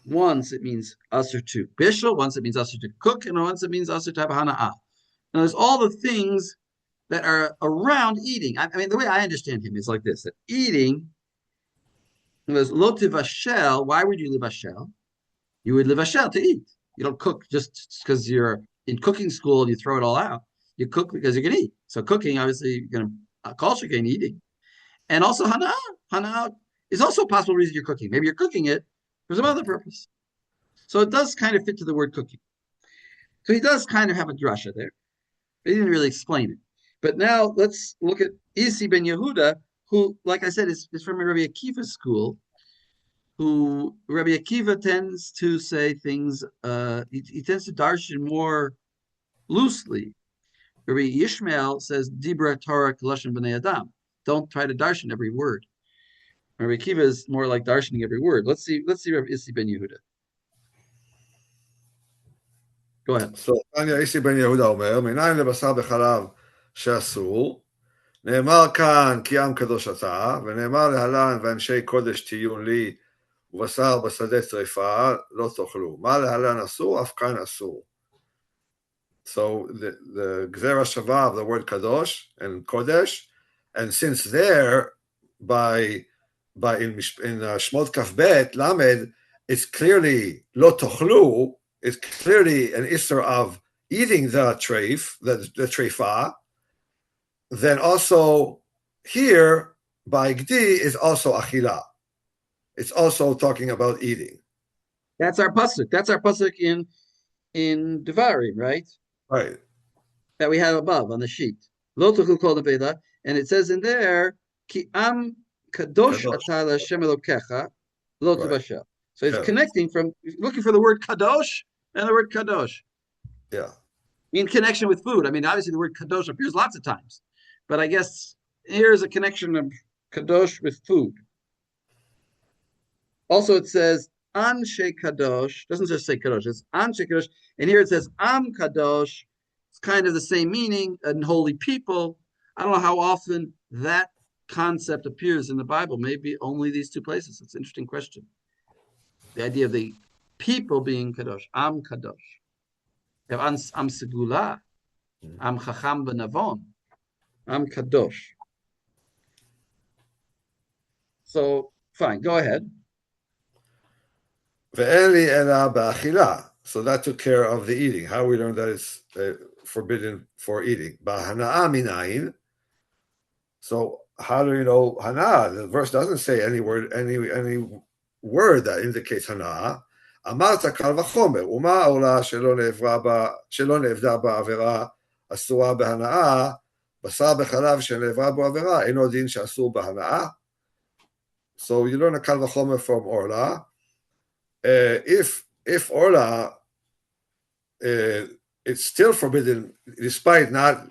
once it means usher to bishul, once it means usher to cook, and once it means usher to have hana'ah. Now there's all the things that are around eating. I mean, the way I understand him is like this: that eating was lo tivashel. Why would you livashel? You would livashel to eat. You don't cook just because you're in cooking school and you throw it all out. You cook because you can eat. So cooking, obviously, you're going to call shekain eating. And also hana'ah. Hana'ah is also a possible reason you're cooking. Maybe you're cooking it for some other purpose. So it does kind of fit to the word cooking. So he does kind of have a drasha there. But he didn't really explain it. But now let's look at Isi ben Yehuda, who, like I said, is from Rabbi Akiva's school, who Rabbi Akiva tends to say things, he tends to darshan more loosely. Rabbi Yishmael says, Dibra Torah Kalashon B'nei Adam. Don't try to darshan every word. Rabbi Akiva is more like darshaning every word. Let's see Rabbi Isi ben Yehuda. Go ahead. So, Tanya Isi ben Yehuda אומר, מניין לבשר בחלב שאסור, נאמר כאן כי עם קדוש אתה, ונאמר להלן ואנשי קודש תהיו לי, ובשר בשדה שריפה לא תאכלו. מה להלן אסור? אף כאן אסור. So the Gzera Shava of the word Kadosh and Kodesh, and since there, in Shmot Kaf Bet, Lamed, it's clearly Lo Tochlu, it's clearly an Isser of eating the treif, the treifa, then also here, by Gdi, is also Achila. It's also talking about eating. That's our pasuk. That's our pasuk in Devarim, right? Right. That we have above on the sheet. Lo tuchlu kol nevela, and it says in there, Ki am kadosh ata l'Hashem Elokecha, lo tuvashel. So it's connecting from looking for the word kadosh and the word kadosh. Yeah. In connection with food. I mean, obviously the word kadosh appears lots of times, but I guess here's a connection of kadosh with food. Also, it says Anshe Kadosh. Doesn't just say Kadosh. It's Anshe Kadosh. And here it says Am Kadosh. It's kind of the same meaning, and holy people. I don't know how often that concept appears in the Bible. Maybe only these 2 places. It's an interesting question. The idea of the people being Kadosh. Am Kadosh. You have Am Segula. Am Chacham B'Navon. Am Kadosh. So, fine. Go ahead. ואין לי אלא באכילה. So that took care of the eating. How we learn that it's forbidden for eating. בהנאה מנין. So how do you know hana'ah? The verse doesn't say any word that indicates hana'ah. אמרת קל וחומר, ומה העולה שלא נעבדה בעבירה אסורה בהנאה, בשר בחלב שנעברה בו עבירה, אינו דין שאסור בהנאה. So you learn a kal vachomer from Orla. If Orla, it's still forbidden, despite not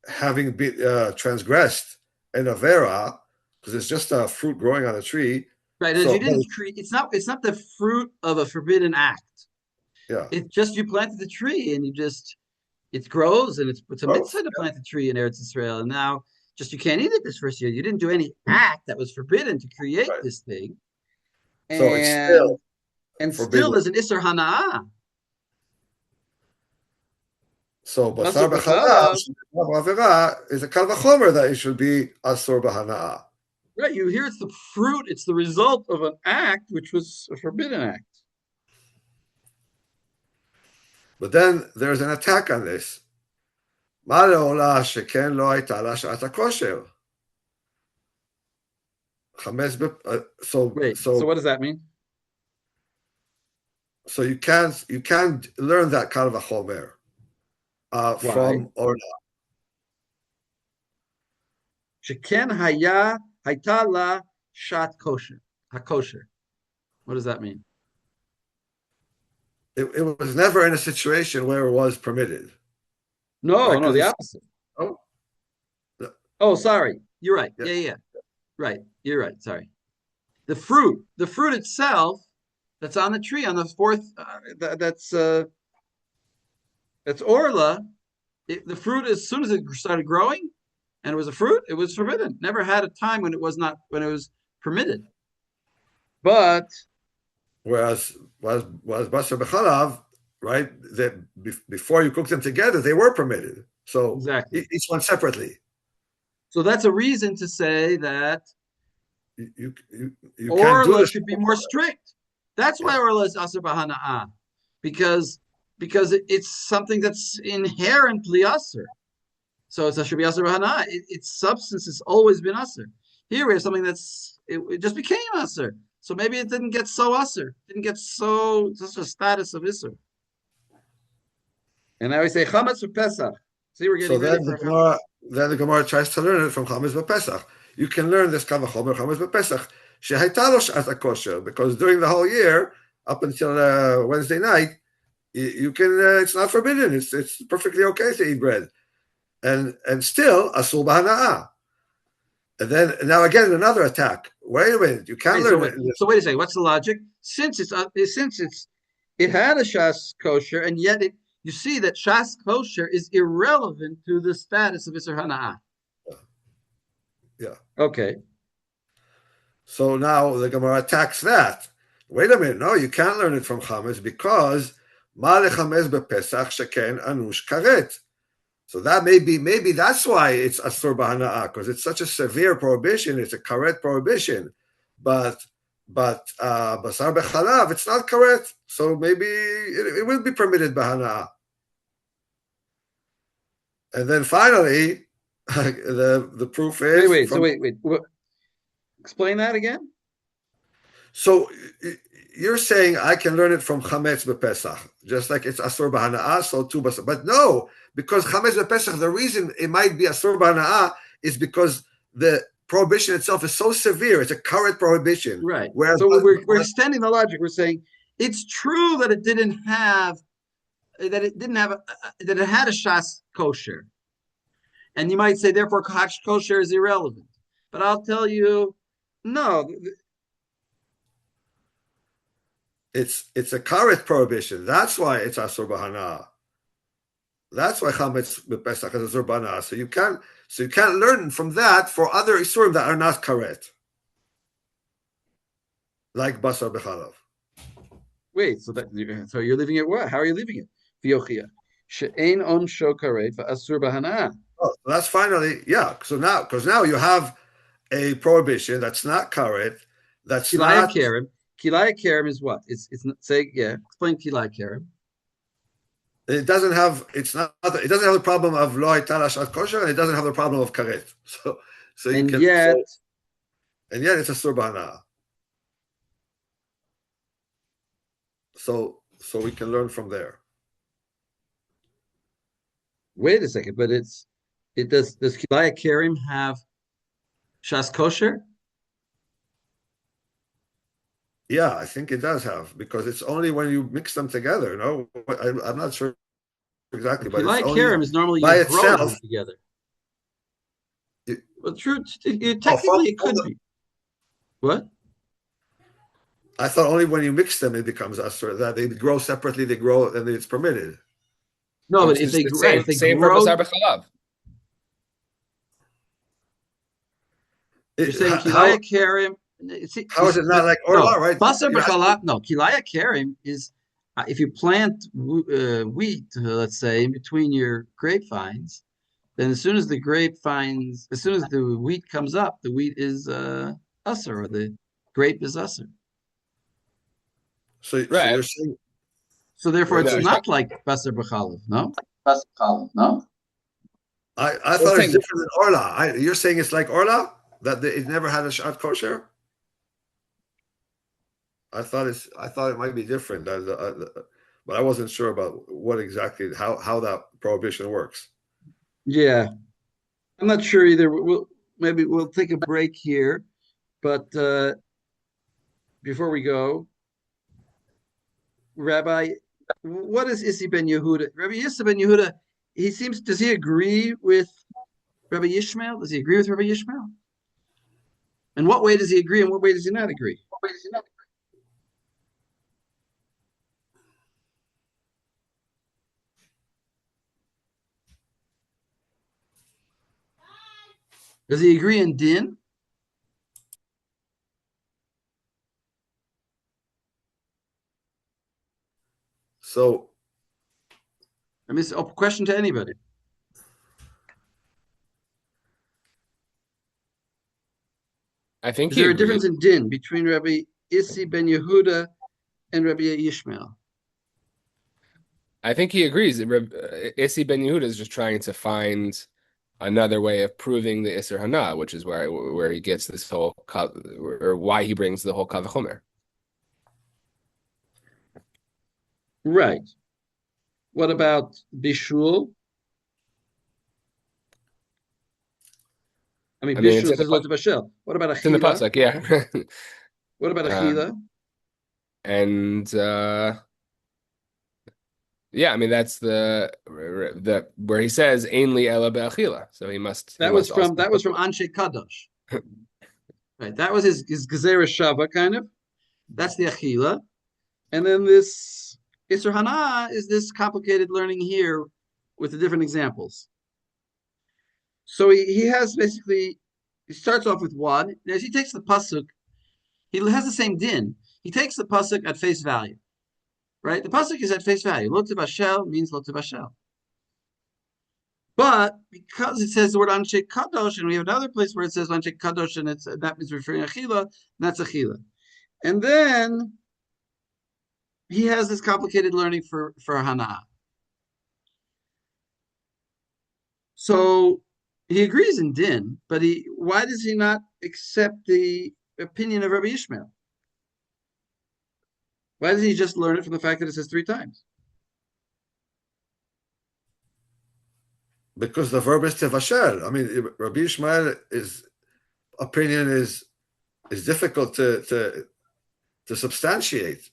having been transgressed an avera, because it's just a fruit growing on a tree. Right, so, you didn't create. It's not the fruit of a forbidden act. Yeah, it's just you planted the tree and it grows, and it's a mitzvah to plant the tree in Eretz Israel, and now just you can't eat it this first year. You didn't do any act that was forbidden to create this thing. And, so it's still still there's an Isser Hana'ah. So basar b'chalav is a kal vachomer that it should be asur b'hana'ah. Right, you hear it's the fruit, it's the result of an act which was a forbidden act. But then there's an attack on this. מה לעולה שכן לא הייתה לה שעת הכושר? So what does that mean? So you can't learn that kal vachomer from Orla. שכן הייתה לה שעת kosher, hakosher. What does that mean? It was never in a situation where it was permitted. No, the opposite. Oh, sorry. You're right. Yeah. Right. You're right. Sorry. The fruit itself that's on the tree on the fourth, that's Orla. The fruit, as soon as it started growing and it was a fruit, it was forbidden. Never had a time when it was permitted. But whereas basar b'chalav, right? That before you cook them together, they were permitted. So exactly, each one separately. So that's a reason to say that you Orla should be more strict. That's why Orla is asur b'hana'ah, because it's something that's inherently asur. So it should be asur b'hana'ah. Its substance has always been asur. Here we have something it just became asur. So maybe it didn't get so asur. Didn't get such a status of isur. And now we say chametz v'pesach. See, we're getting ready for then the Gemara tries to learn it from chametz v'pesach. You can learn this kal vachomer chametz v'pesach shehaita lo sh'at hakosher, because during the whole year up until Wednesday night, you can. It's not forbidden. It's perfectly okay to eat bread, and still asur b'hana'ah. And then now again another attack. Wait a minute, you can't learn it. So wait a second. What's the logic? Since it had a shas kosher, and yet you see that shas kosher is irrelevant to the status of Isser Hana'ah. Yeah. Okay. So now the Gemara attacks that. Wait a minute. No, you can't learn it from chametz because ma lechametz bepesach sheken anush karet. So that maybe that's why it's asur b'hana'ah, because it's such a severe prohibition. It's a karet prohibition, but basar b'chalav, it's not karet. So maybe it will be permitted b'hana'ah. And then finally, the proof is wait. Explain that again. So you're saying I can learn it from chametz b'pesach, just like it's asur b'hana'ah, so too basar. But no, because chametz b'pesach, the reason it might be asur b'hana'ah is because the prohibition itself is so severe. It's a current prohibition. Right. Whereas so we're extending the logic. We're saying it's true that it had a shas kosher, and you might say therefore kosher is irrelevant. But I'll tell you, no. It's a karet prohibition. That's why it's asur b'hana'ah. That's why chametz b'pesach is asur b'hana'ah. So you can't learn from that for other isurim that are not karet, like basar b'chalav. Wait, so you're leaving it what? How are you leaving it? V'yochia she'ein onsho karet v'asur b'hana'ah. Oh, that's finally So now you have a prohibition that's not karet. That's not Kerem. Kilai Kerem is what? It's explain Kilai Kerem. It doesn't have the problem of lo hayta la shat kosher, and it doesn't have the problem of karet. So and yet it's asur b'hana'ah. So we can learn from there. Wait a second, but it does Kilaya Karim have Shas kosher? Yeah, I think it does have, because it's only when you mix them together. No, I'm not sure exactly, but it's Kilaya only Karim is normally by you grow them itself. together. It, Well, true. oh, Technically, it could be. What? I thought only when you mix them it becomes asur. That they grow separately, they grow, and it's permitted. No, but It's the if they same for grow, Basar B'chalav. you're saying How Kilaya Karim. how is it not like No, orla, right? Basar You're asking, b'chalab. No, Kilaya Karim is if you plant wheat, let's say, in between your grapevines, then as soon as the wheat comes up, the wheat is usser, or the grape is usser. so Right. you're saying So therefore, No, it's he's not like Basar b'chalav, no? no? I thought it's saying different than orla. You're saying it's like orla, that it never had a shat kosher. I thought it might be different, but I wasn't sure about what exactly how that prohibition works. Yeah, I'm not sure either. Maybe we'll take a break here, but before we go, Rabbi, what is Isi ben Yehuda? Rabbi Isi ben Yehuda, does he agree with Rabbi Yishmael? Does he agree with Rabbi Yishmael? In what way does he agree and what way does he not agree? Does he agree in din? So I mean, it's a question to anybody. I think Is he there a agrees. difference in din between Rabbi Isi ben Yehuda and Rabbi Yishmael? I think he agrees. Isi ben Yehuda is just trying to find another way of proving the Isser Hana, which is where he gets this whole or why he brings the whole Kavachomer. Right. What about Bishul? I mean, It's Bishul in the says Lot Bashel. What about it's in the Achila? pasuk, yeah. What about Um, Achila? and yeah, I mean that's the where he says ainly ela be'achila, so he must also. That was from Anshe Kadosh. Right. That was his Gezerah Shava kind of. That's the Achila. And then this Isser Hana is this complicated learning here with the different examples. So he has basically, he starts off with one. As he takes the pasuk, he has the same din. He takes the pasuk at face value, right? The pasuk is at face value. Lo tibashel means lo tibashel. But because it says the word anshe kadosh, and we have another place where it says anshe kadosh, and that means referring to achila, and that's achila. And then he has this complicated learning for hana. So he agrees in din, but why does he not accept the opinion of Rabbi Ishmael? Why doesn't he just learn it from the fact that it says three times? because the verb is tevashel. I mean, Rabbi Ishmael's opinion is difficult to substantiate.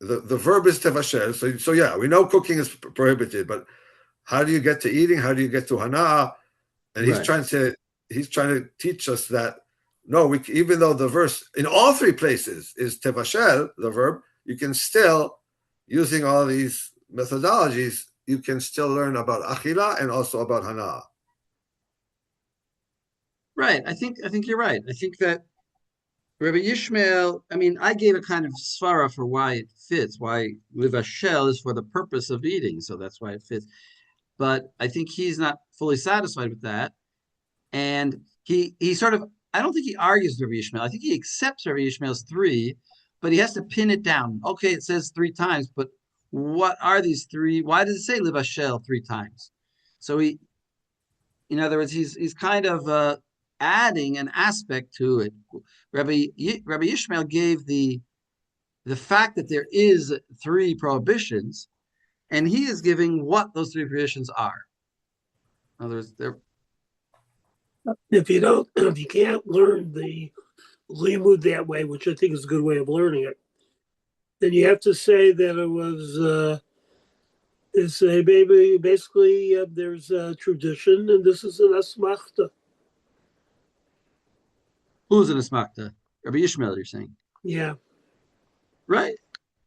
The verb is tevashel. So yeah, we know cooking is prohibited, but how do you get to eating? How do you get to hana? And Right. he's trying to teach us that no, even though the verse in all three places is tevashel, the verb, you can still, using all these methodologies, you can still learn about achila and also about hana. Right. I think you're right. I think that Rabbi Yishmael, I mean, I gave a kind of svara for why it fits, why livashel is for the purpose of eating, so that's why it fits. But I think he's not fully satisfied with that. And he sort of, I don't think he argues with Rabbi Yishmael. I think he accepts Rabbi Yishmael's three, but he has to pin it down. Okay, it says three times, but what are these three? Why does it say livashel three times? So in other words, he's kind of adding an aspect to it. Rabbi Yishmael gave the the fact that there is three prohibitions, and he is giving what those three prohibitions are. In other words, they're If you can't learn the limud that way, which I think is a good way of learning it, then you have to say that it was. It's a baby. Basically, there's a tradition, and this is an asmachta. who's an asmakta? Rabbi Ishmael, you're saying, Yeah, right?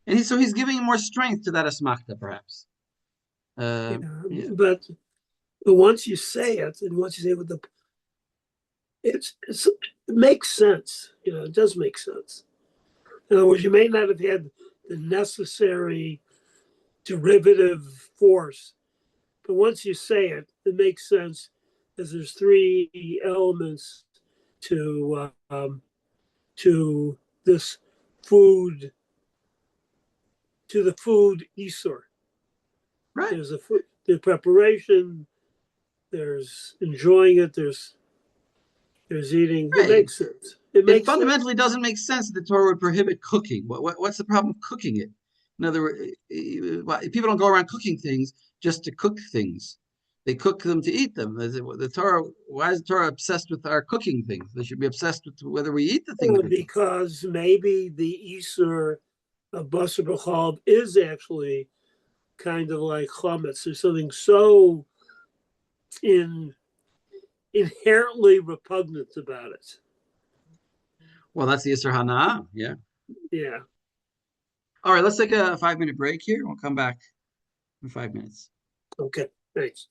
And he's giving more strength to that asmakta, perhaps. yeah. Yeah. But once you say it, and once you say it with the, it makes sense. It does make sense. In other words, you may not have had the necessary derivative force, but once you say it, it makes sense, as there's three elements to this food, to the food isur. Right. There's the preparation, there's enjoying it, there's eating. It Right. makes sense. It fundamentally doesn't make sense that the Torah would prohibit cooking. What's the problem of cooking it? In other words, people don't go around cooking things just to cook things. They cook them to eat them. The Torah, why is the Torah obsessed with our cooking things? They should be obsessed with whether we eat the things. Because maybe the isur of basar b'chalav is actually kind of like chametz. There's something so inherently repugnant about it. Well, that's the Yisr Hana. Yeah. Yeah. All right, let's take a 5-minute break here. We'll come back in 5 minutes. Okay. Thanks.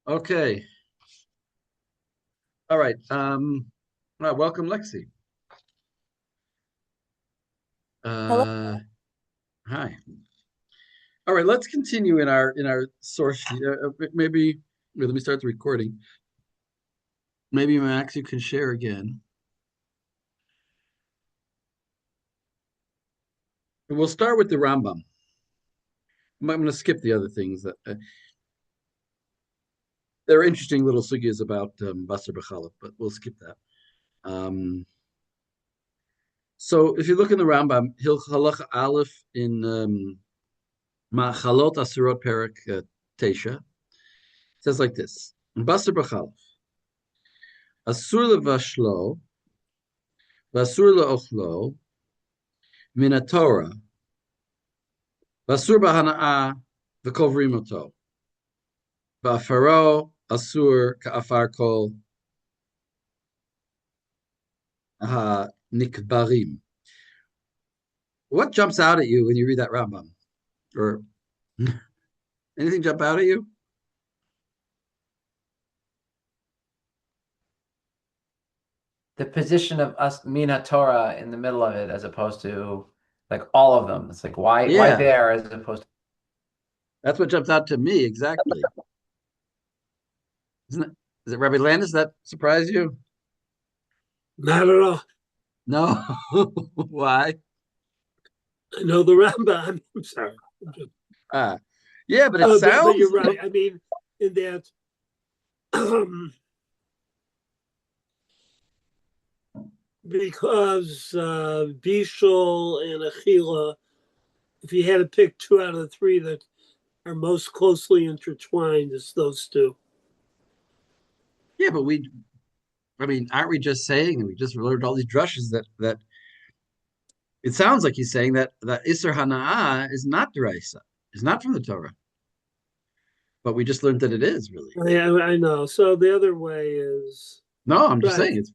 Okay. All right. Well, welcome, Lexi. Hello. Hi. All right, let's continue in our source sheet. Maybe let me start the recording. Maybe Max, you can share again. We'll start with the Rambam. I'm going to skip the other things that there are interesting little sugyas about Basar B'Chalaf, but we'll skip that. So if you look in the Rambam, Halacha Aleph in Ma'achalot Asurot Perak Teisha, it says like this: Basar B'Chalaf, Asur levashlo, v'asur leochlo, min Torah, v'asur b'hana'ah, v'kovrim oto, v'afaro asur ka'afar kol nikbarim. What jumps out at you when you read that Rambam? Or anything jump out at you? The position of us Mina Torah in the middle of it, as opposed to like all of them. It's like why Yeah. there as opposed to That's what jumps out to me exactly. Isn't it? Is it Rabbi Landis? That surprise you? Not at all. No. Why? I know the Rambam. I'm sorry. Yeah, but it But sounds. you're right. I mean, in that because Bishul and Achila, if you had to pick two out of the three that are most closely intertwined, it's those two. Yeah, but aren't we just saying, and we just learned all these drushes that it sounds like he's saying that Isser Hana'ah is not Deraisa, is not from the Torah. But we just learned that it is really. Yeah, I know. So the other way is No, I'm just right. saying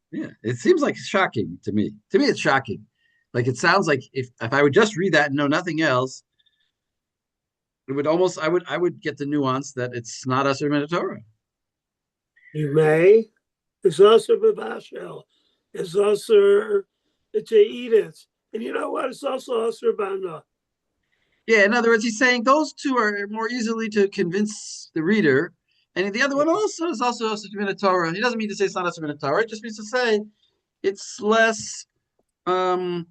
it seems like shocking to me. To me, it's shocking. Like it sounds like if I would just read that and know nothing else, it would almost I would get the nuance that it's not Asur Min Torah. You may. It's also Babashel. It's also to eat it. And you know what? It's also also Bana. Yeah, in other words, he's saying those two are more easily to convince the reader. And the other one also is also Asur Min Torah. He doesn't mean to say it's not Asur Min Torah. It just means to say it's less obvious.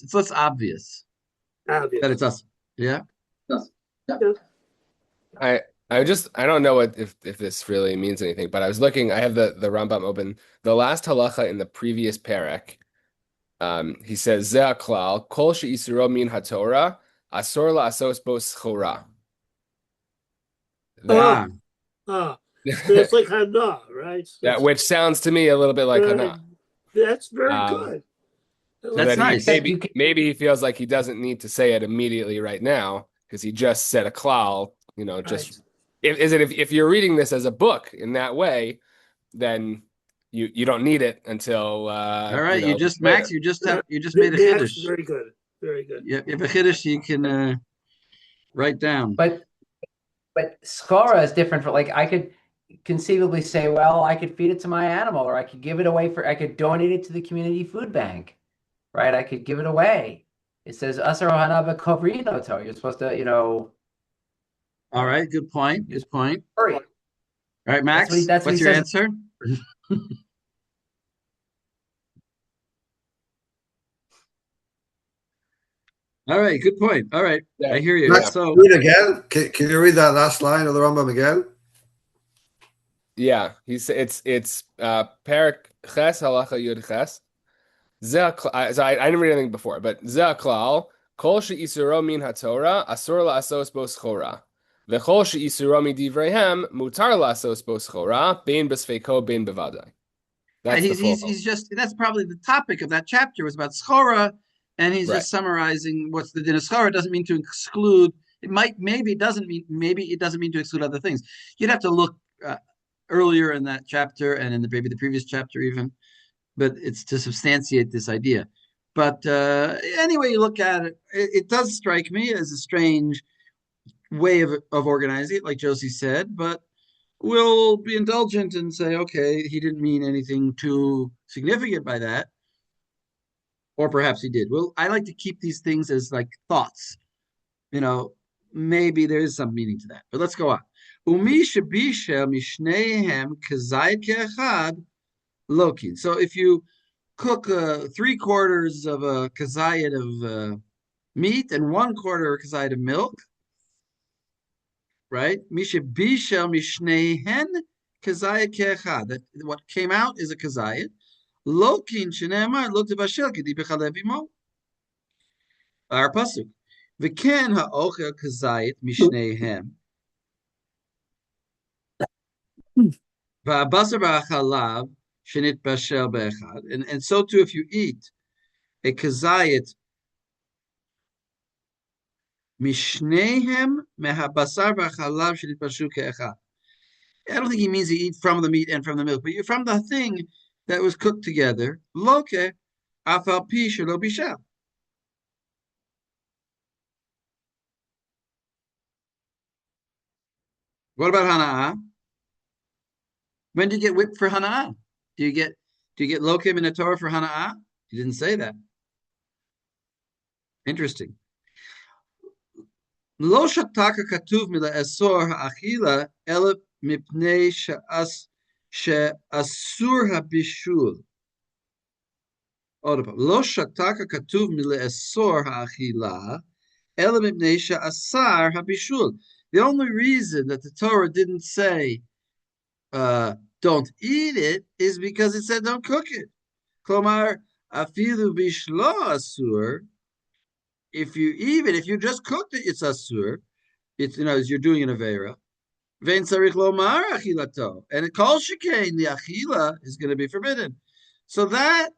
It's less obvious that it's us. Yeah. I don't know if this really means anything, but I was looking. I have the Rambam open. The last halacha in the previous parak, he says Ze klal kol she'isuro min haTorah asor la'asos bo schora. It's like Hana, right? Yeah, which sounds to me a little bit like Hana. That's very good. That's nice. Maybe he feels like he doesn't need to say it immediately right now because he just said a klal. Just if you're reading this as a book in that way, then you don't need it until. All right, you just made a chiddush. Very good, very good. Yeah, if a chiddush you can write down. But schora is different. For like, I could conceivably say, well, I could feed it to my animal, or I could give it away I could donate it to the community food bank, right? I could give it away. It says asar ohana b'kovrinoto. You're supposed to, All right, good point. Good point. Hurry. All right, Max, what's your answer? All right, good point. All right, I hear you. Max, so read again. Can you read that last line of the Rambam again? Yeah, it's parak ches halacha yud ches. So I didn't read anything before, but ze klal Kol she'isuro min haTorah asur la'asos bo schora. V'chol she'isuro midivreihem mutar la'asos bo schora bein b'sfeiko bein bevadai. Right, That's the full. he's just that's probably the topic of that chapter was about schora, and he's Right. just summarizing what's the din of schora. It doesn't mean to exclude. Maybe it doesn't mean to exclude other things. You'd have to look earlier in that chapter and in maybe the previous chapter even, but it's to substantiate this idea. But anyway, you look at it, it does strike me as a strange way of organizing it, like Josie said, but we'll be indulgent and say, okay, he didn't mean anything too significant by that. Or perhaps he did. Well, I like to keep these things as like thoughts. Maybe there is some meaning to that. But let's go on. So if you cook 3/4 of a kazayit of meat and 1/4 kazayit of milk, right? That what came out is a kazayit. Lokin shenemar lo tevashel kedi b'chalev imo. Our pasuk. V'ken ha'ochel kazayit mishneihem. V'abasar b'achalav shenit bashel be'echad. And so too, if you eat a kazayit mishneihem mehabasar b'achalav shenit bashu ke'echad. I don't think he means you eat from the meat and from the milk, but you're from the thing that was cooked together. Loke afal pi shelo bishal. What about hana'ah? When do you get whipped for hana'ah? Do you get lokim in the Torah for hana'ah? You didn't say that. Interesting. Lo shataka katuv mila esor ha'achila ela mipnei she'asur habishul. Lo shataka katuv mila esor ha'achila ela mipnei she'asar habishul. The only reason that the Torah didn't say don't eat it is because it said don't cook it. Klomar afilu bishlo asur. If you just cooked it, it's asur. It's you're doing an avera. Vein sarich lomar achilato, and kol shekain the achila is going to be forbidden. So that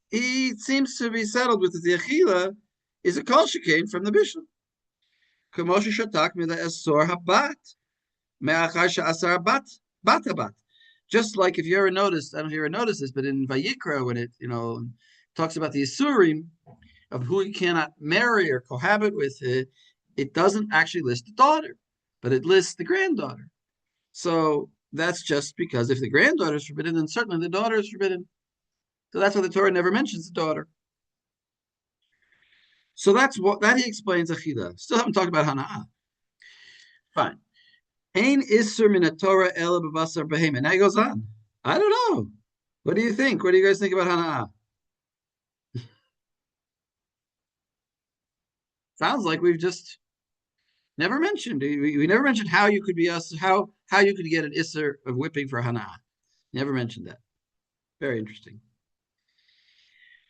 he seems to be settled with the achila is a kol shekain from the bishul. Kamosha shatak mila esor habat me'achar she'asar bat habat. Just like if you ever noticed, I don't know if you ever noticed this, but in Vayikra when it talks about the isurim of who you cannot marry or cohabit with, it doesn't actually list the daughter, but it lists the granddaughter. So that's just because if the granddaughter is forbidden, then certainly the daughter is forbidden. So that's why the Torah never mentions the daughter. So that he explains achila. Still haven't talked about hana'ah. Fine. Ein isur min Torah ela b'basar behema. Now he goes on. I don't know. What do you think? What do you guys think about hana'ah? Sounds like we've just never mentioned. We never mentioned how you could be how you could get an isur of whipping for hana'ah. Never mentioned that. Very interesting.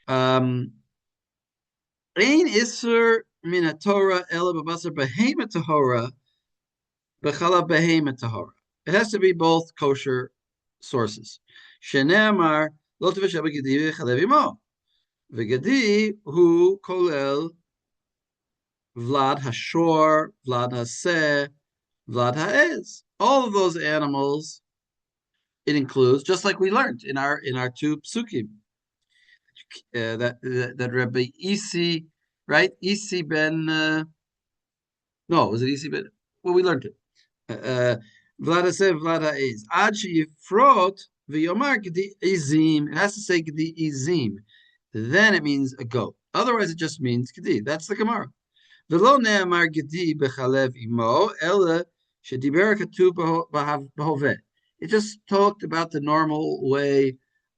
Ein isur min Torah ela b'basar behema tahora b'chalav behema tahora. It has to be both kosher sources. Shenemar lo tevashel b'gedi v'chalev imo. V'gedi hu kolel Vlad Hashor, Vlad Haseh, Vlad Ha'ez. All of those animals it includes, just like we learned in our two psukim. That Rabbi Isi, right? Isi ben no, was it Isi ben? Well, we learned it. Vlad Haseh, Vlad Ha'ez. Ad she'yifrot v'yomar g'di izim. It has to say g'di izim. Then it means a goat. Otherwise, it just means g'di. That's the Gemara. V'lo ne'amar gedi b'chalev imo ela shediber katuv b'hoveh. It just talked about the normal way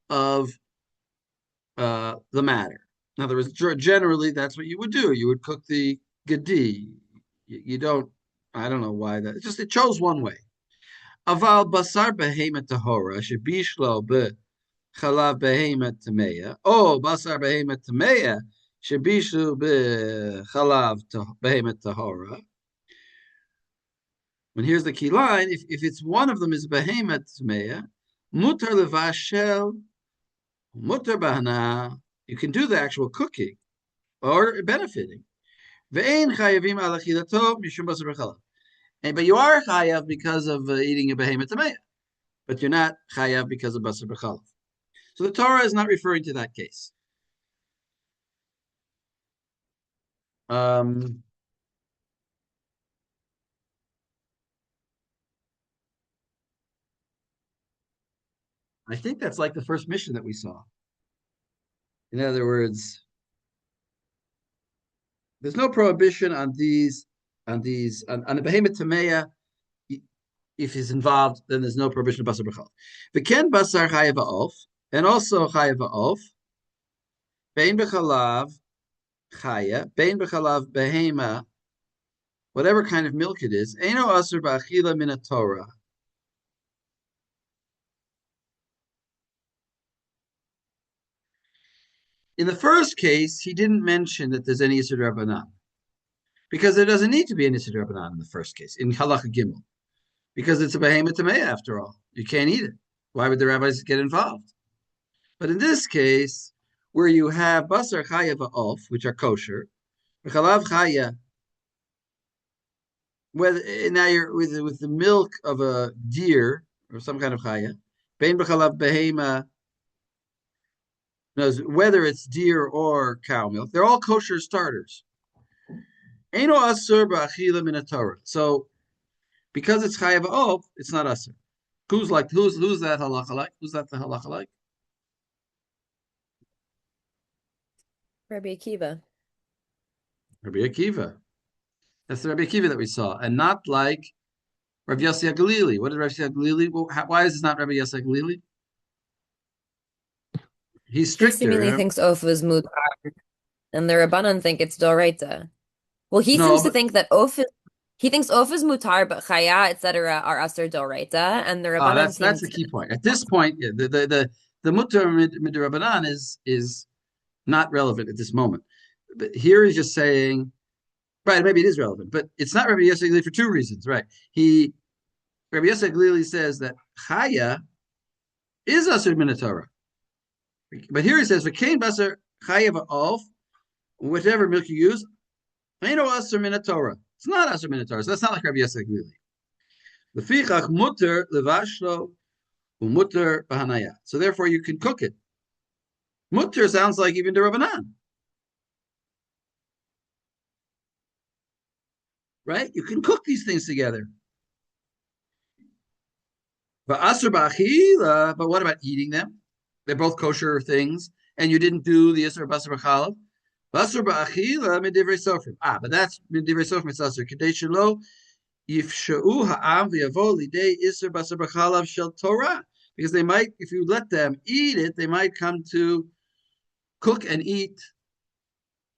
of the matter. In other words, generally that's what you would do. You would cook the gedi. You don't. I don't know why that. It chose one way. Aval basar behemet tahora shebishlo b'chalav behemet tameya. Oh, basar behemet tameya Shebishu b'chalav behemet tahora. And here's the key line: if it's one of them is behemet tmeya, mutar levashel, mutar bahana. You can do the actual cooking or benefiting. Ve'ein chayavim al achilato mishum basar b'chalav. But you are chayav because of eating a behemet tmeya, but you're not chayav because of basar b'chalav. So the Torah is not referring to that case. I think that's like the first mission that we saw. In other words, there's no prohibition on these, on the behemoth tameya. If he's involved, then there's no prohibition of basar b'chalav. V'ken basar chayav ha'of, and also chayav ha'of, bein b'chalav chaya, bein b'chalav behema, whatever kind of milk it is, eino asur ba'achila min Torah. In the first case, he didn't mention that there's any Yisur Rabbanan, because there doesn't need to be an Yisur Rabbanan in the first case, in Halacha Gimel, because it's a behemoth tamei after all. You can't eat it. Why would the rabbis get involved? But in this case, where you have basar chaya va'of, which are kosher, chalav chaya, whether now you're with the milk of a deer or some kind of chaya, bein b'chalav behema, whether it's deer or cow milk, they're all kosher starters. Eino asur ba'achila min Torah. So, because it's chayav of, it's not asur. Who's that halacha like? Who's that the halacha like? Rabbi Akiva. Rabbi Akiva. That's the Rabbi Akiva that we saw, and not like Rabbi Yossi HaGalili. What did Rabbi Yossi HaGalili? Well, why is this not Rabbi Yossi HaGalili? He's He stricter. seemingly thinks Of is mutar, and the Rabbanan think it's doraita. Well, he No, seems to but think that he thinks Of is mutar, but chaya, etc., are asur doraita, and the Rabbanan that's the key point. At this point, yeah, the mutar midrabanan is not relevant at this moment. But here he's just saying, right? Maybe it is relevant, but it's not Rabbi Yossi HaGalili for two reasons, right? Rabbi Yossi HaGalili says that chaya is asur min Torah. But here he says, "V'kein basar chayav of whatever milk you use, ain't asur min Torah. It's not asur min Torah. So that's not like Rabbi Yossi HaGalili. Lefichach muter levashlo u'muter b'hanaya. So therefore, you can cook it. Muter sounds like even the Rabbanan, right? You can cook these things together. But asur b'achila. But what about eating them? They're both kosher things, and you didn't do the Yisr Basar B'chalav. Basar B'achila Midivrei Sofrim. But that's Midivrei Sofrim. It's Asur Kedei Shelo Yifsha'u Ha'am V'Yavo Lidei Yisr Basar B'chalav Shel Torah. Because they might, if you let them eat it, they might come to cook and eat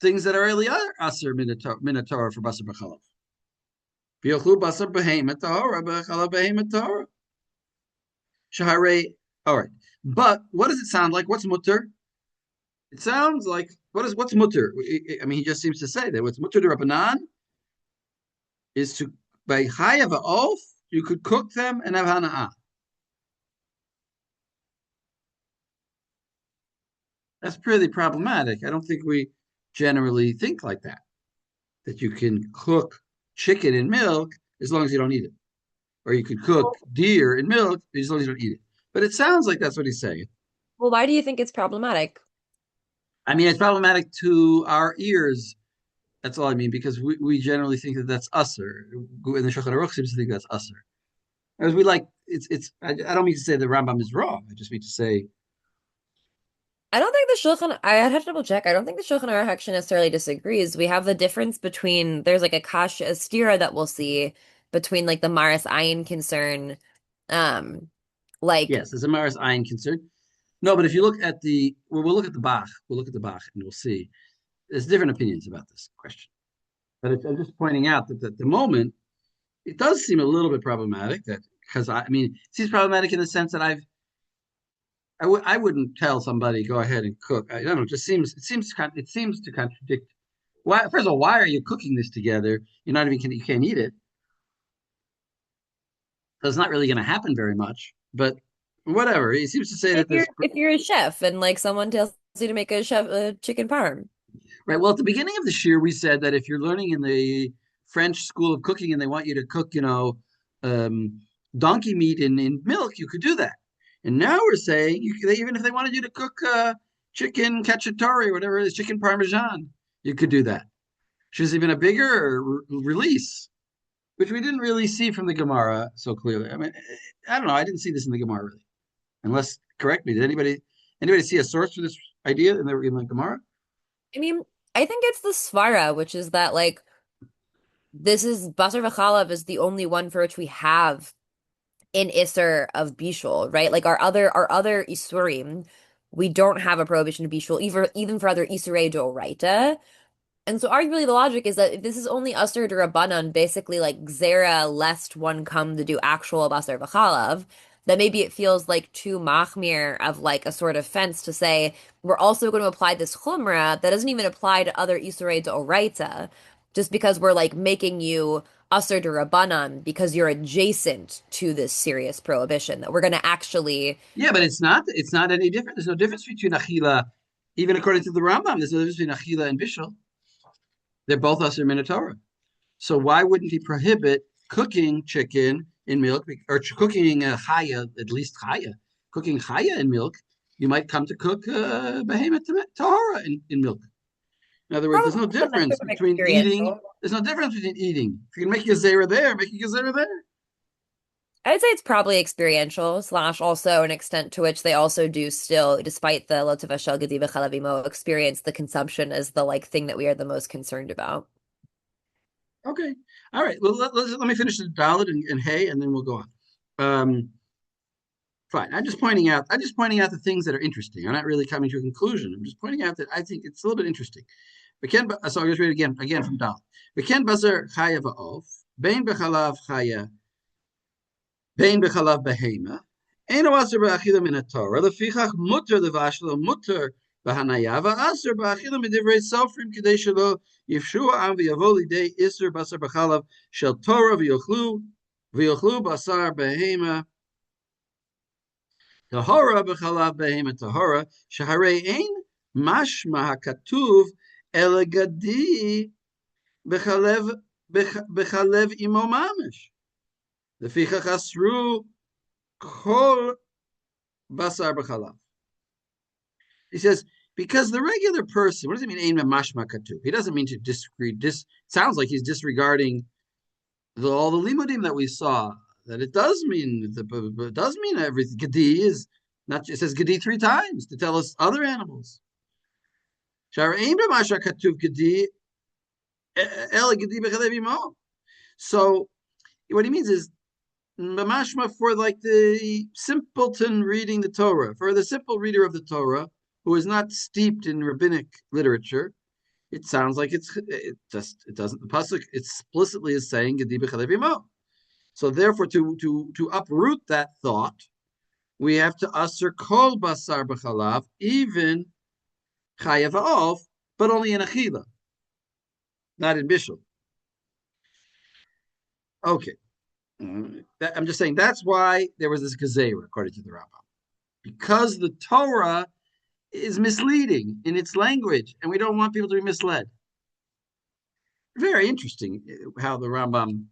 things that are really Asur Min Torah for Basar B'chalav. V'yochlu Basar B'Hemet Tahora B'chalav B'Hemet Tahora. Shaharei. All right. But what does it sound like? What's mutter? It sounds like what's mutter? I mean, he just seems to say that what's mutter to Rabbanan is to by chayav of you could cook them and have hana'ah. That's pretty problematic. I don't think we generally think like that. That you can cook chicken in milk as long as you don't eat it, or you could cook deer in milk as long as you don't eat it. But it sounds like that's what he's saying. Well, why do you think it's problematic? I mean, it's problematic to our ears. That's all I mean, because we generally think that that's usser. And the Shulchan Aruch seems to think that's usser. As we like, I don't mean to say the Rambam is wrong. I just mean to say. I don't think the Shulchan, I had to double check. I don't think the Shulchan Aruch actually necessarily disagrees. We have the difference between, there's like a stira that we'll see between like the Maris Ayin concern, like. Yes, there's a Maris Ayin concern. No, but if you look at we'll look at the Bach. We'll look at the Bach and we'll see. There's different opinions about this question. But I'm just pointing out that at the moment, it does seem a little bit problematic because it seems problematic in the sense that I wouldn't tell somebody go ahead and cook. I don't know. It seems to contradict. Why? First of all, why are you cooking this together? You're not even you can't eat it. So it's not really going to happen very much. But whatever. He seems to say that this If you're a chef and like someone tells you to make a chicken parm. right. Well, at the beginning of this year, we said that if you're learning in the French school of cooking and they want you to cook, um, donkey meat in milk, you could do that. And now we're saying even if they wanted you to cook chicken cacciatore or whatever it is, chicken parmesan, you could do that. Which is even a bigger release, which we didn't really see from the Gemara so clearly. I mean, I don't know. I didn't see this in the Gemara really. Unless, correct me, did anybody see a source for this idea in the Gemara? I mean, I think it's the svara, which is that like this is basar v'chalav is the only one for which we have an isser of bishul, right? Like our other isurim, we don't have a prohibition of bishul, even for other isurei doraita. And so arguably the logic is that if this is only Asr Rabbanan, basically like Gzera, lest one come to do actual Basar V'chalav, then maybe it feels like too machmir of like a sort of fence to say we're also going to apply this chumrah that doesn't even apply to other Isurei D'Oraita, just because we're like making you Asr Rabbanan because you're adjacent to this serious prohibition that we're going to actually. Yeah, but it's not any different. There's no difference between achila, even according to the Rambam. There's no difference between achila and bishul. They're both asur min Torah. So why wouldn't he prohibit cooking chicken in milk or cooking chaya, at least chaya, cooking chaya in milk? You might come to cook behemoth tahara in milk. In other words, there's no Probably some difference sort of between eating. experiential. There's no difference between eating. If you can make a zera there, make a zera there. I'd say it's probably experiential slash also an extent to which they also do still, despite the Lo Tevashel Gedi V'Chalavimo experience, the consumption as the like thing that we are the most concerned about. Okay. All right. Well, let me finish the Dalit and Hay, and then we'll go on. Fine. I'm just pointing out the things that are interesting. I'm not really coming to a conclusion. I'm just pointing out that I think it's a little bit interesting. So I'll just read it again from Dalit. V'ken bazer chaya va'of, bein b'chalav chaya, bein b'chalav behema, ein aser ba'achila min haTorah, lefichach mutter levashlo mutter b'hanaya, va'aser ba'achila midivrei sofrim kedei shelo yifshu ha'am v'yavo lidei iser basar b'chalav shel Torah v'yochlu basar behema tahora b'chalav behema tahora shaharei ein mashma hakatuv elagadi b'chalev imo mamish. Lefichach asru kol basar b'chalav. He says, because the regular person, what does it mean, ein mashma katuv? He doesn't mean to disagree. Sounds like he's disregarding all the limudim that we saw, that it does mean everything. Gedi is not, it says Gedi 3 times to tell us other animals. Shar ein mashma katuv Gedi el Gedi b'chalev imo. So what he means is mamashma for like the simpleton reading the Torah, for the simple reader of the Torah who is not steeped in rabbinic literature. It sounds like it doesn't. The pasuk explicitly is saying Gedi b'chalev imo. So therefore, to uproot that thought, we have to aser kol basar b'chalav, even chayav va'of, but only in achila, not in bishul. Okay. I'm just saying that's why there was this gezerah, according to the Rabbi, because the Torah is misleading in its language, and we don't want people to be misled. Very interesting how the Rambam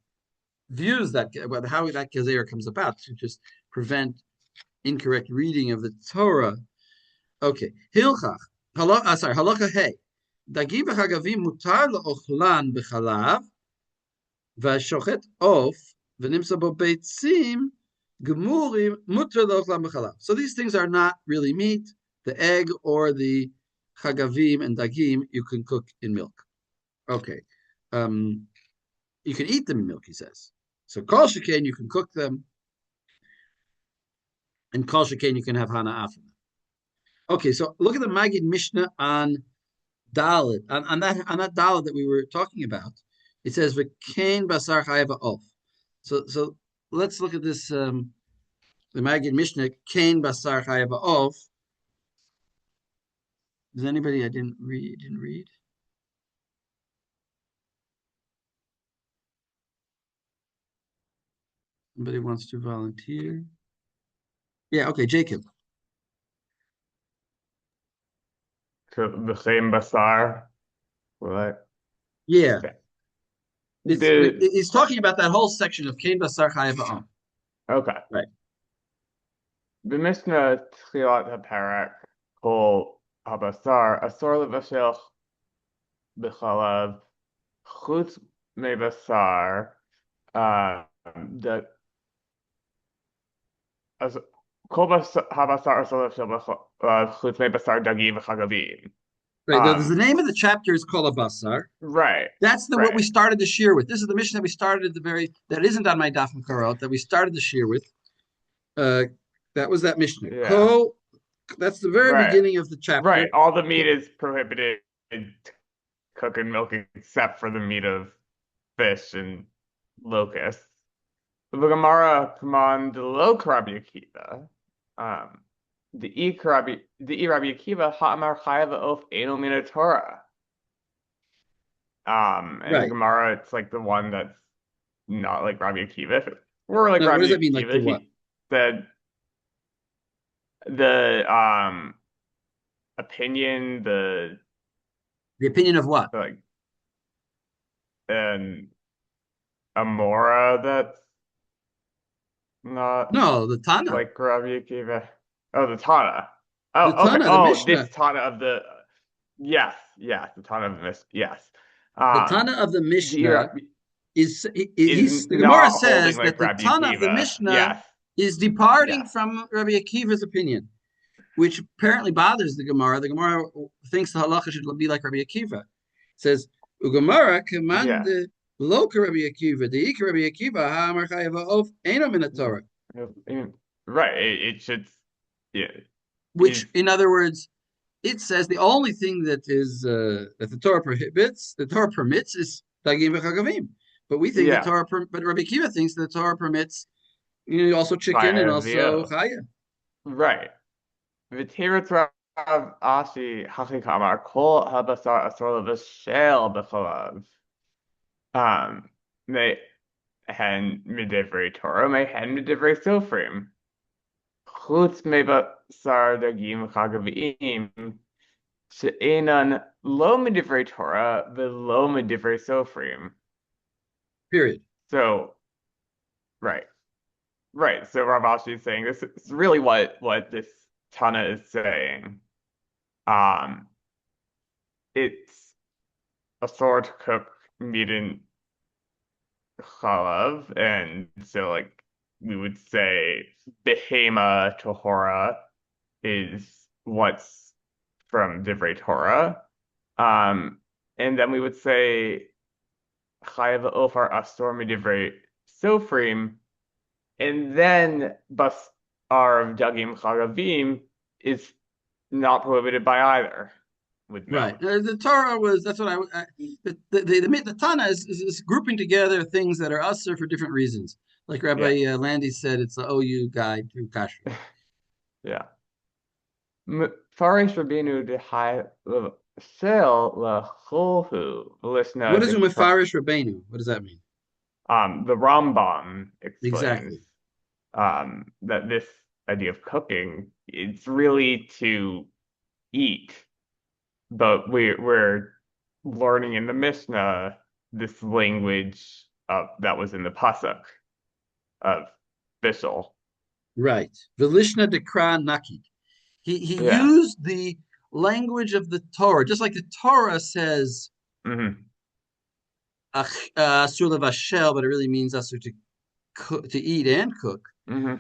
views that, how that gezerah comes about to just prevent incorrect reading of the Torah. Okay, hilchach, halacha hey, dagim v'chagavim mutar le'ochlan b'chalav v'shochet of. So these things are not really meat. The egg or the chagavim and dagim you can cook in milk. Okay. You can eat them in milk, he says. So kol shekain you can cook them, and kol shekain you can have hana'ah from them. Okay, so look at the Magid Mishnah on Dalit, on that Dalit that we were talking about. It says v'kein basar chayav of. So let's look at this The Maggid Mishnah, Kain Basar Chayav Of. Does anybody I didn't read? Somebody wants to volunteer? Yeah, okay, Jacob. The same basar. What? Yeah. The He's talking about that whole section of Kain Basar Chayav Of. okay. Right. במשנה תחילת הפרק, כל הבשר אסור לבשל בחלב, חוץ מבשר, אז כל הבשר אסור לבשל בחלב, חוץ מבשר דגים וחגבים. Right. The name of the chapter is Kol Basar. Right. That's what we started the shir with. This is the mission that we started at the that isn't on my Daf Karot, that we started the shir with. That was that Mishnah. Yeah. That's the very beginning of the chapter. Right. All the meat is prohibited to cook and milk except for the meat of fish and locusts. The Gemara command the low Rabbi Akiva. The Rabbi Akiva ha'amar chayav of eno min Torah. And the Gemara, it's like the one that's not like Rabbi Akiva. If it were like Rabbi what does that mean? Akiva, Like the what? He said the opinion, the opinion of what? Like an Amora that's not the Tana. Like Rabbi Akiva. Oh, the Tana. Oh, the Tana, okay. The Mishnah. This Tana of the yes, the Tana of the Mishnah. Yes. The Tana of the Mishnah the Gemara says that the Tana of the Mishnah is departing from Rabbi Akiva's opinion, which apparently bothers the Gemara. The Gemara thinks the halacha should be like Rabbi Akiva. It says, "Ugemara command loka Rabbi Akiva, the Rabbi Akiva ha'amar chayav of eno min Torah." Right. It should. Yeah. Which, in other words, it says the only thing that is that the Torah prohibits, the Torah permits, is dagim v'chagavim. But we think the Torah, but Rabbi Akiva thinks the Torah permits, also chicken and also chaya. Right. V'tiretz Rav Ashi hachikamar kol habasar asor l'vashel b'chalav. Mehen midivrei Torah, mehen midivrei sofrim. Chutz mebasar dagim chagavim. She'enan lo midivrei Torah v'lo midivrei sofrim. Period. So, right. So Rav Ashi is saying this is really what this Tana is saying. It's a sort to cook meat in chalav, and so like we would say behema tohora is what's from divrei Torah, and then we would say chayav ofar asor midivrei sofrim, and then basar of dagim chagavim is not prohibited by either. With milk. Right. The Torah was, that's what the Tana is grouping together things that are usher for different reasons. Like Rabbi Landy said, it's the OU guide to kashrut. Yeah. Farish Rabbeinu dehai shel lacholhu listener. What is Mefarish Rabbeinu? What does that mean? The Rambam explains exactly that this idea of cooking, it's really to eat. But we're learning in the Mishnah this language that was in the pasuk of Bishul. Right. Velishna dekra nakid. He used the language of the Torah, just like the Torah says asur levashel, but it really means asur to eat and cook.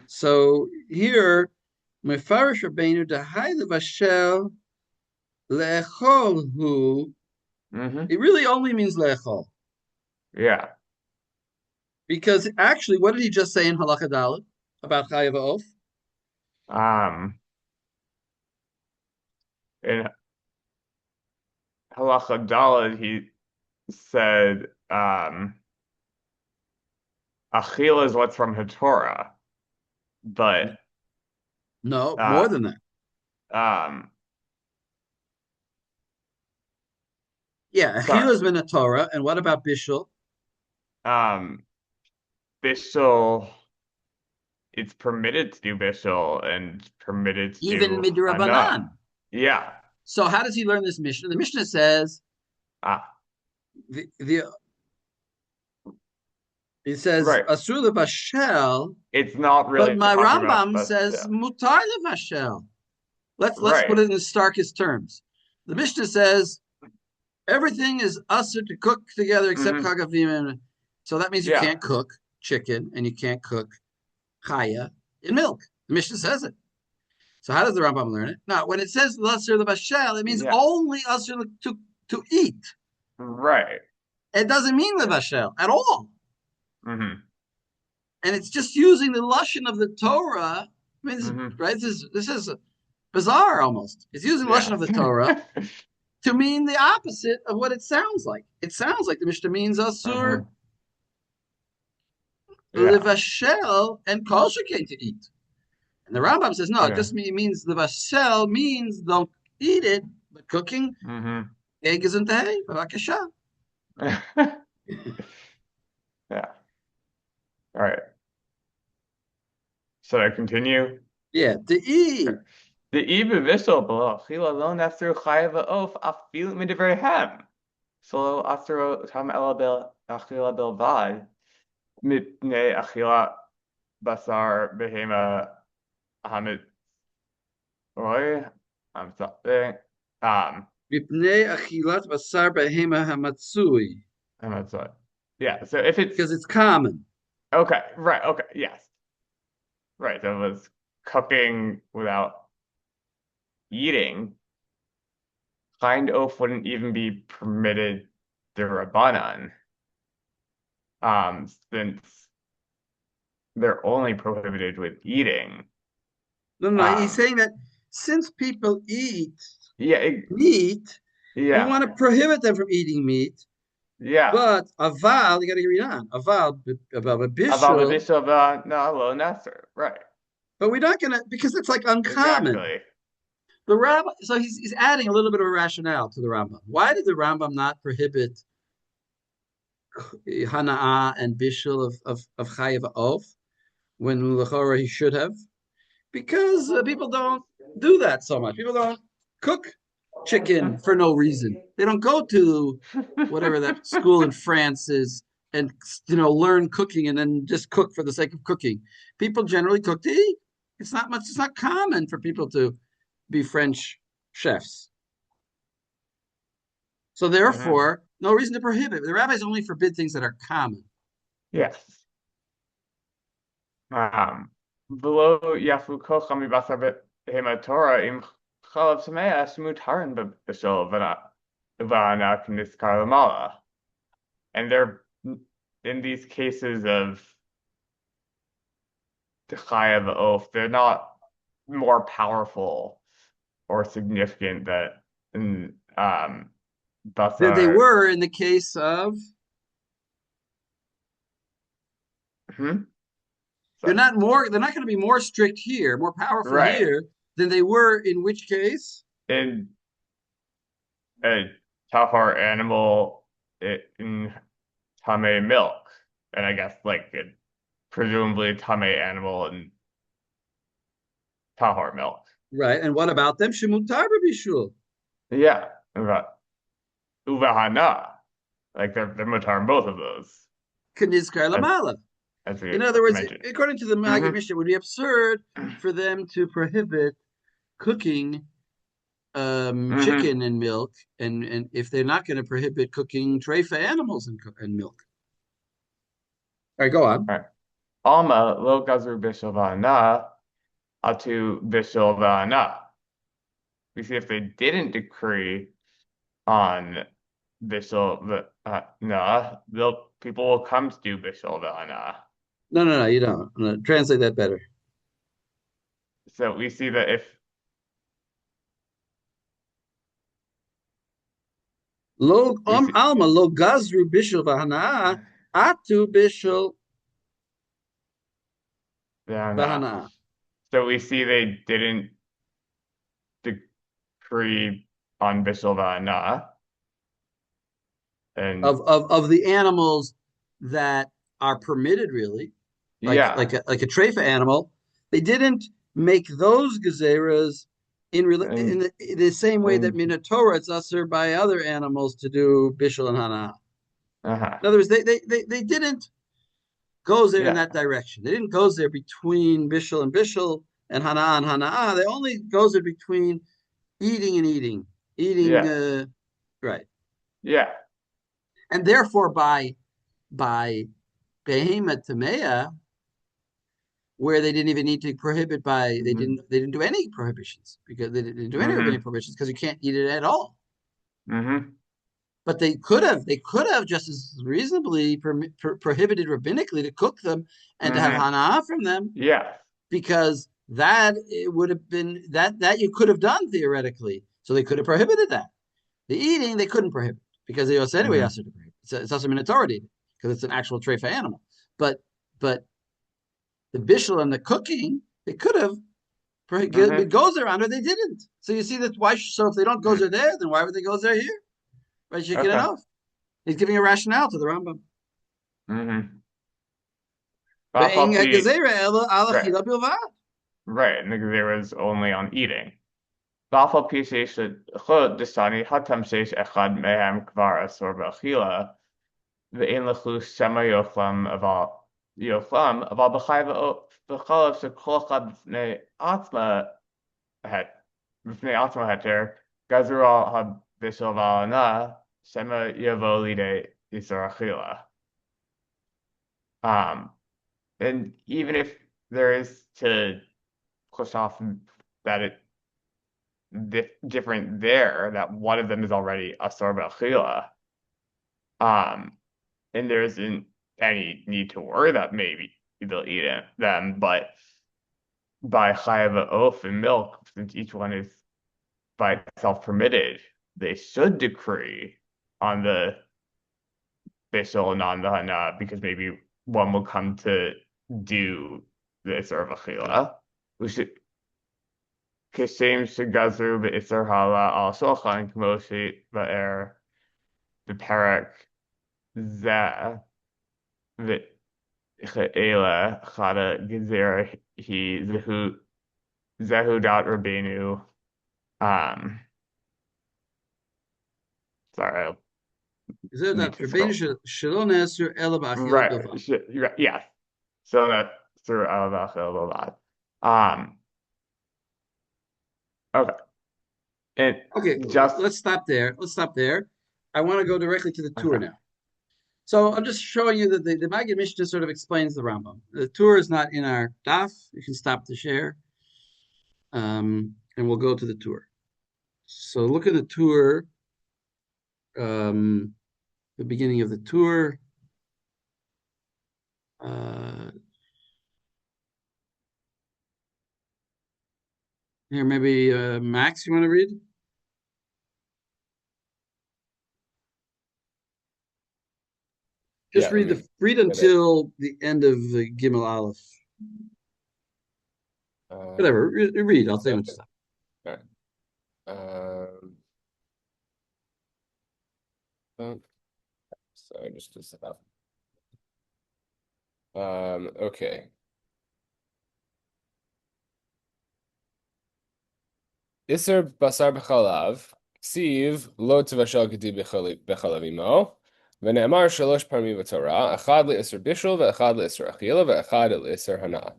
So here, Mefarish Rabbeinu dehai levashel. Le'echol hu, it really only means le'echol. Yeah. Because actually, what did he just say in Halacha Dalet about chayav ha'of? In Halacha Dalet, he said, achila is what's from Torah, but No, more Uh, than that. um, Yeah, sorry. Achila is min Torah, and what about Bishul? Bishul, it's permitted to do Bishul and permitted to Even do Hana. midrabanan. Yeah. So how does he learn this Mishnah? The Mishnah says Ah, the it says right. asur levashel, It's not but really my talking about Rambam says Bashel. mutar levashel. Let's put Right. it in the starkest terms. The Mishnah says everything is usher to cook together except Hmm. chagavim. So that means you Yeah. can't cook chicken and you can't cook chaya in milk. The Mishnah says it. So how does the Rambam learn it? Now, when it says l'asr levashel, it means Yeah. only usher to eat. Right. It doesn't mean levashel at all. Hmm. And it's just using the lashon of the Torah. I mean, Hmm. right? This is bizarre almost. It's using the lashon of the Torah Yes. to mean the opposite of what it sounds like. It sounds like the Mishnah means asur Hmm. Yeah. levashel and kol shekain to eat. And the Rambam says no, it Okay. just means levashel means don't eat it, but cooking Hmm. egg isn't the hay. Bavakasha. Yeah. All right. Should I continue? Yeah, to eat. The Ibu Vishal below Chila lo nafter chayav of afil midivrehem. Solo after tam elabel achila belvad mipne achila basar behema hamid roy. I'm sorry. Mipnei achilat basar behema hamatsui. I'm sorry. Yeah. So if it's Because it's common. okay, right. Okay. Yes. Right. So it was cooking without eating. Kind of wouldn't even be permitted the Rabbanan, since they're only prohibited with eating. No, he's saying that since people eat Yeah, meat, we yeah, want to prohibit them from eating meat. yeah. But aval, you got to read on. Aval, about a About the bishul, bishul no, lo nasser, right? but we're not going to, because it's like uncommon. Exactly. The Rambam, so he's adding a little bit of a rationale to the Rambam. Why did the Rambam not prohibit Hana'ah and bishul of chayiv of when l'chora he should have? Because people don't do that so much. People don't cook chicken for no reason. They don't go to whatever that school in France is and learn cooking and then just cook for the sake of cooking. People generally cook to eat. It's not much. It's not common for people to be French chefs. So therefore, no reason to prohibit. The rabbis only forbid things that are common. Yes. Below yafu kocham mibasar behema Torah im chalav sameah shmutarin b'bishul v'ana k'niskar lamala. And they're in these cases of the chayav oath, they're not more powerful or significant that in Than they basar. were in the case of. Hmm? They're not going to be more strict here, more powerful Right. here than they were in which case? In a tahar animal in tame milk, and I guess like presumably tame animal in tahar milk. Right. And what about them? Shemutar b'bishul. Yeah, but uvahana, like they're mutar in both of those, Knizkar lamala. as we In other words, mentioned. according to the Maggid Mishnah, it would be absurd for them to prohibit cooking chicken and milk, and if they're not going to prohibit cooking treifa animals and milk. All right, go on. All right. Alma lo gazru bishul vahana atu bishul vahana. We see if they didn't decree on bishul vahana, people will come to do bishul vahana. No, you don't. No, translate that better. So we see that if Lo alma lo gazru bishul v'hana atu bishul vahana. v'hana. So we see they didn't decree on Bishul Va'ana. And of the animals that are permitted, really, yeah. like a treifa animal, they didn't make those gezeras in the same way that Minotaur it's usher by other animals to do bishul and hana. In other words, they didn't go there in that direction. They didn't go there between bishul and hana. They only goes there between eating and eating. Right. Yeah. And therefore, by behema tamea, where they didn't even need to prohibit they didn't do any prohibitions, because they didn't do any prohibitions because you can't eat it at all. But they could have just as reasonably prohibited rabbinically to cook them and to have hana from them. Yeah. Because that it would have been that you could have done theoretically. So they could have prohibited that. The eating they couldn't prohibit because they also anyway asked to prohibit. It's also minotaurity because it's an actual treifa animal. But the bishul and the cooking, they could have it goes around, or they didn't. So you see that why? So if they don't go there, then why would they go there here? Right, Shekin enough. He's giving a rationale to the Rambam. Right, and the gezerah is only on eating. ואף על פי שיש דסני הטעם שיש אחד מהם כבר אסור באכילה, ואין לחוש שמא יאכלם, אבל בחי וחלב שכל אחד בפני עצמו התר, גזרו על הבישול והעונה, שמא יבוא לידי איסור אכילה. And even if there is to push off that it different there, that one of them is already asor b'achila, and there isn't any need to worry that maybe they'll eat them, but by chayav oaf and milk, since each one is by itself permitted, they should decree on the bishul and on the hana, because maybe one will come to do the asor b'achila. We should כשם שגזרו באיסור הלה על שולחן כמו שבאר בפרק זה, וכאלה אחד הגזרה היא זהו דעת רבנו. Sorry. זהו דעת רבנו שלא נאסר אלא באכילה בלבד. Yes. שלא נאסר אלא באכילה בלבד. Okay. Let's stop there. I want to go directly to the tour now. So I'm just showing you that the Maggid Mishnah sort of explains the Rambam. The tour is not in our daf. You can stop the share. And we'll go to the tour. So look at the tour. The beginning of the tour. Here, maybe Max, you want to read? Just read until the end of the Gimel Aleph. Whatever, read. I'll say when to stop. All right. Sorry, just to stop. Okay. Iser basar b'chalav, ksiv lo tevashel gedi b'chalav imo, v'ne'amar shalosh parmi v'torah, echad le'isr bishul, ve'echad le'isr achila, ve'echad le'isr hana.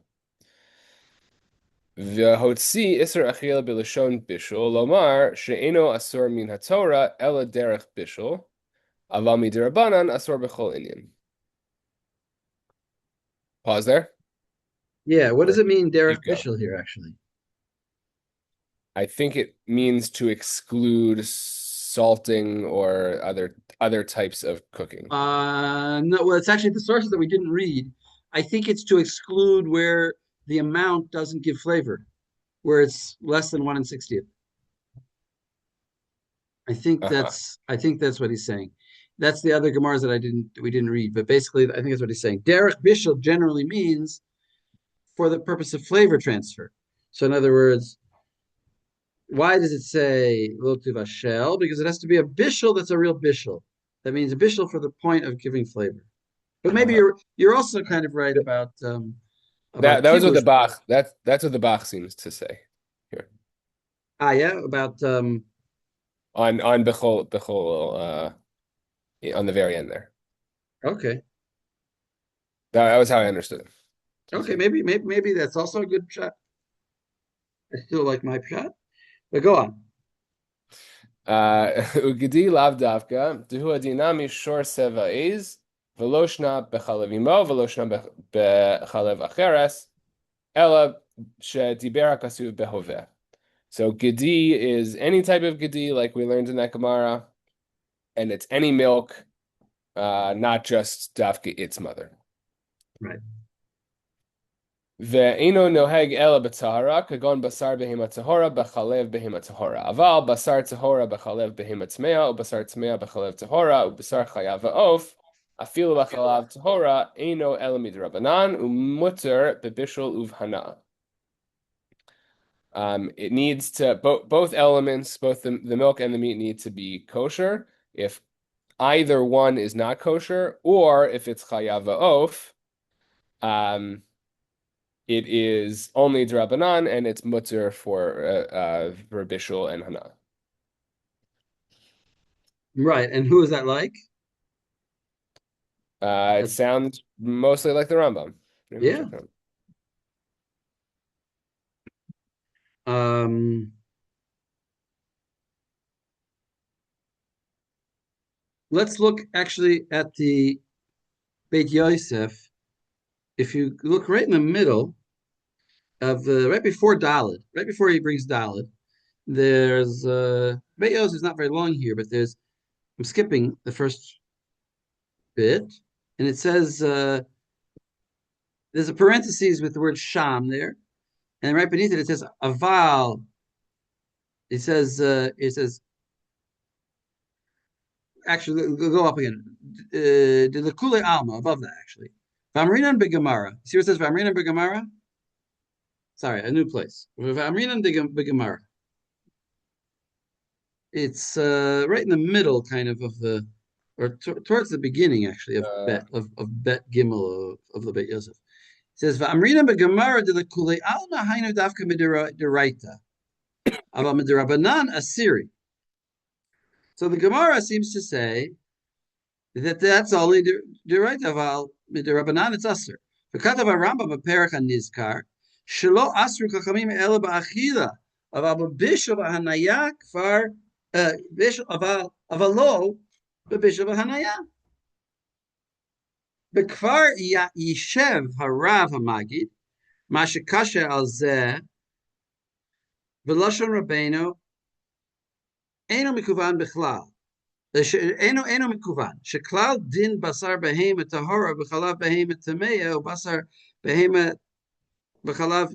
V'hotzi isr achila b'lashon bishul, lomar she'eno asur min haTorah ela derech bishul, aval midirabanan asur b'chol inyan. Pause there. Yeah, what does it mean, derech bishul here, actually? I think it means to exclude salting or other types of cooking. No, well, it's actually the sources that we didn't read. I think it's to exclude where the amount doesn't give flavor, where it's less than 1/60. I think that's what he's saying. That's the other Gemaras that we didn't read, but basically I think that's what he's saying. Derech bishul generally means for the purpose of flavor transfer. So in other words, why does it say lo tuvashel? Because it has to be a bishul that's a real bishul. That means a bishul for the point of giving flavor. But maybe you're also kind of right about That was what the kibush. Bach. That's what the Bach seems to say here Yeah, about on Bechol on the very end there. okay. That was how I understood it. Okay, maybe that's also a good shot. I still like my shot, but go on. Ugdi lav davka dehu adina mishor seva is veloshna bechalev imo veloshna bechalev acheres ela shediber kasuv behoveh. So gedi is any type of gedi, like we learned in that Gemara, and it's any milk, not just davka its mother. Right. Ve'eno noheg ela b'tzahara kagon basar behema tzahora b'chalev behema tzahora. Aval basar tzahora b'chalev behema tzmea ubasar tzmea b'chalev tzahora ubasar chayav va'of afilu b'chalav tzahora eno ela midrabanan umutter bebishul uvhana. It needs to both elements, both the milk and the meat, need to be kosher. If either one is not kosher, or if it's chayav va'of, it is only drabanan and it's mutter for bishul and hana. Right, and who is that like? It sounds mostly like the Rambam. Yeah. Let's look actually at the Beit Yosef. If you look right in the middle of right before Daled, right before he brings Daled, there's Beit Yosef is not very long here, but I'm skipping the first bit, and it says there's a parentheses with the word sham there, and right beneath it says aval. It says actually go up again. The Kule Alma above that actually. Vamrinan begamara. See what it says Vamrinan begamara? Sorry, a new place. Vamrinan begamara. It's right in the middle, kind of the, or towards the beginning actually of Bet Gimel of the Beit Yosef. It says Vamrinan begamara de the Kule Alma hainu dafka midiraita. Aba midirabanan asiri. So the Gemara seems to say that that's only deraita aval midirabanan it's aser. V'katav Rambam b'perach hanizkar shelo asru chachamim ela ba'achila aval b'bishul b'hanaya kfar bishul avalo b'bishul b'hanaya. B'kfar yishev harav hamagid mashikasha al zeh v'lashon Rabbeinu eno mikuvan b'chlal. Eno mikuvan. Sheklal din basar behema tahora b'chalav behema tameya or basar behema b'chalav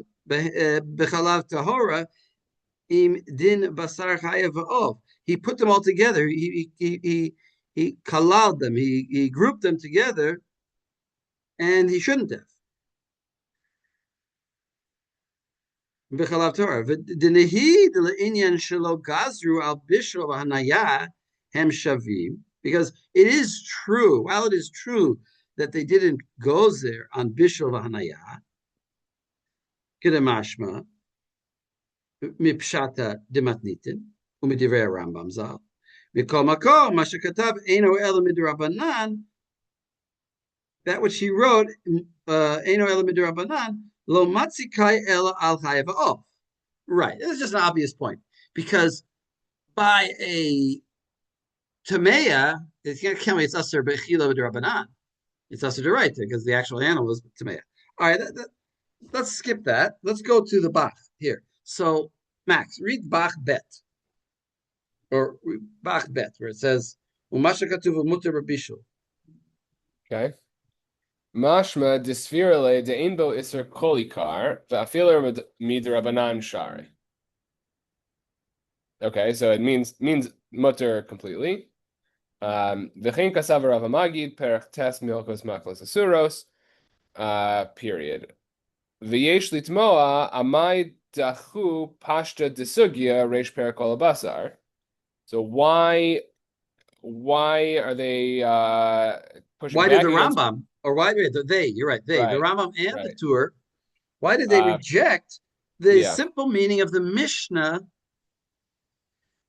tahora im din basar chayav va'ov. He put them all together. He kalal them. He grouped them together, and he shouldn't have. B'chalav Torah. V'dinehi d'leinyan shelo gazru al bishul v'hanaya hem shavim. Because it is true, while it is true that they didn't go there on bishul v'hanaya, kedemashma, mipshata dematnitin, u'midivrei Rambam zal. Mikol makom, ma shekatav eno ela midrabanan, that which he wrote, eno ela midrabanan, lo matzikai ela al chayav va'of. Right, it's just an obvious point. Because by a Tameya, it's going to tell me it's Aser Bechila Rabbanan. It's Aser Deraita because the actual animal is Tameya. All right, let's skip that. Let's go to the Bach here. So, Max, read Bach Bet. Or Bach Bet, where it says, Umasha Katuv Mutter Rabishul. Okay. Mashma disfirale de inbo iser kolikar va'afiler midrabanan shari. Okay, so it means mutter completely. V'chein kasav Rav Hamagid perach tes milkos maklas asuros. Period. V'yesh litmoa amai dachu pashta desugya reish perakol basar. So why are they pushing Why did back the against? Rambam, or why did they? You're right. The Right, Rambam and the right. Tur. Why did they reject the Yeah. simple meaning of the Mishnah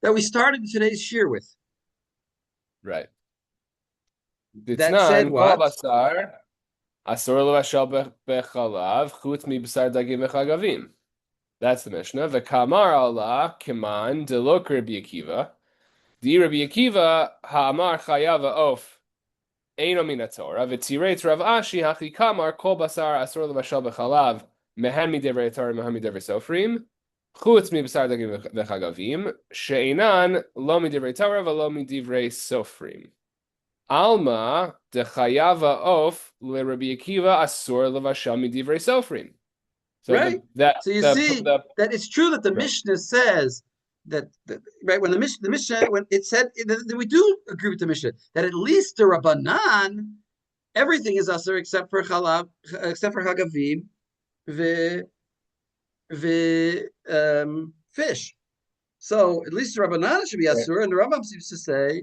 that we started today's shir with? Right. That said Ditznan kol what? basar asur levashel bechalav chutz mi basar dagim v'chagavim. That's the Mishnah. V'kamar Allah kiman delok Rabbi Akiva. Di Rabbi Akiva ha'amar chayav of eino min haTorah v'tireit Rav Ashi hachi kamar kol basar asur levashel bechalav mehen midevrei Torah mehen midevrei Sofrim chutz mi basar dagim v'chagavim she'inan lo midevrei Torah v'lo midevrei Sofrim. Alma de chayava of le Rabbi Akiva asur levashel midivrei Sofrim. So Right. So you see that it's true that the Mishnah says that right when the Mishnah when it said that we do agree with the Mishnah that at least the Rabbanan everything is asur except for chalav, except for hagavim, fish. So at least the Rabbanan should be asur, and the Rambam seems to say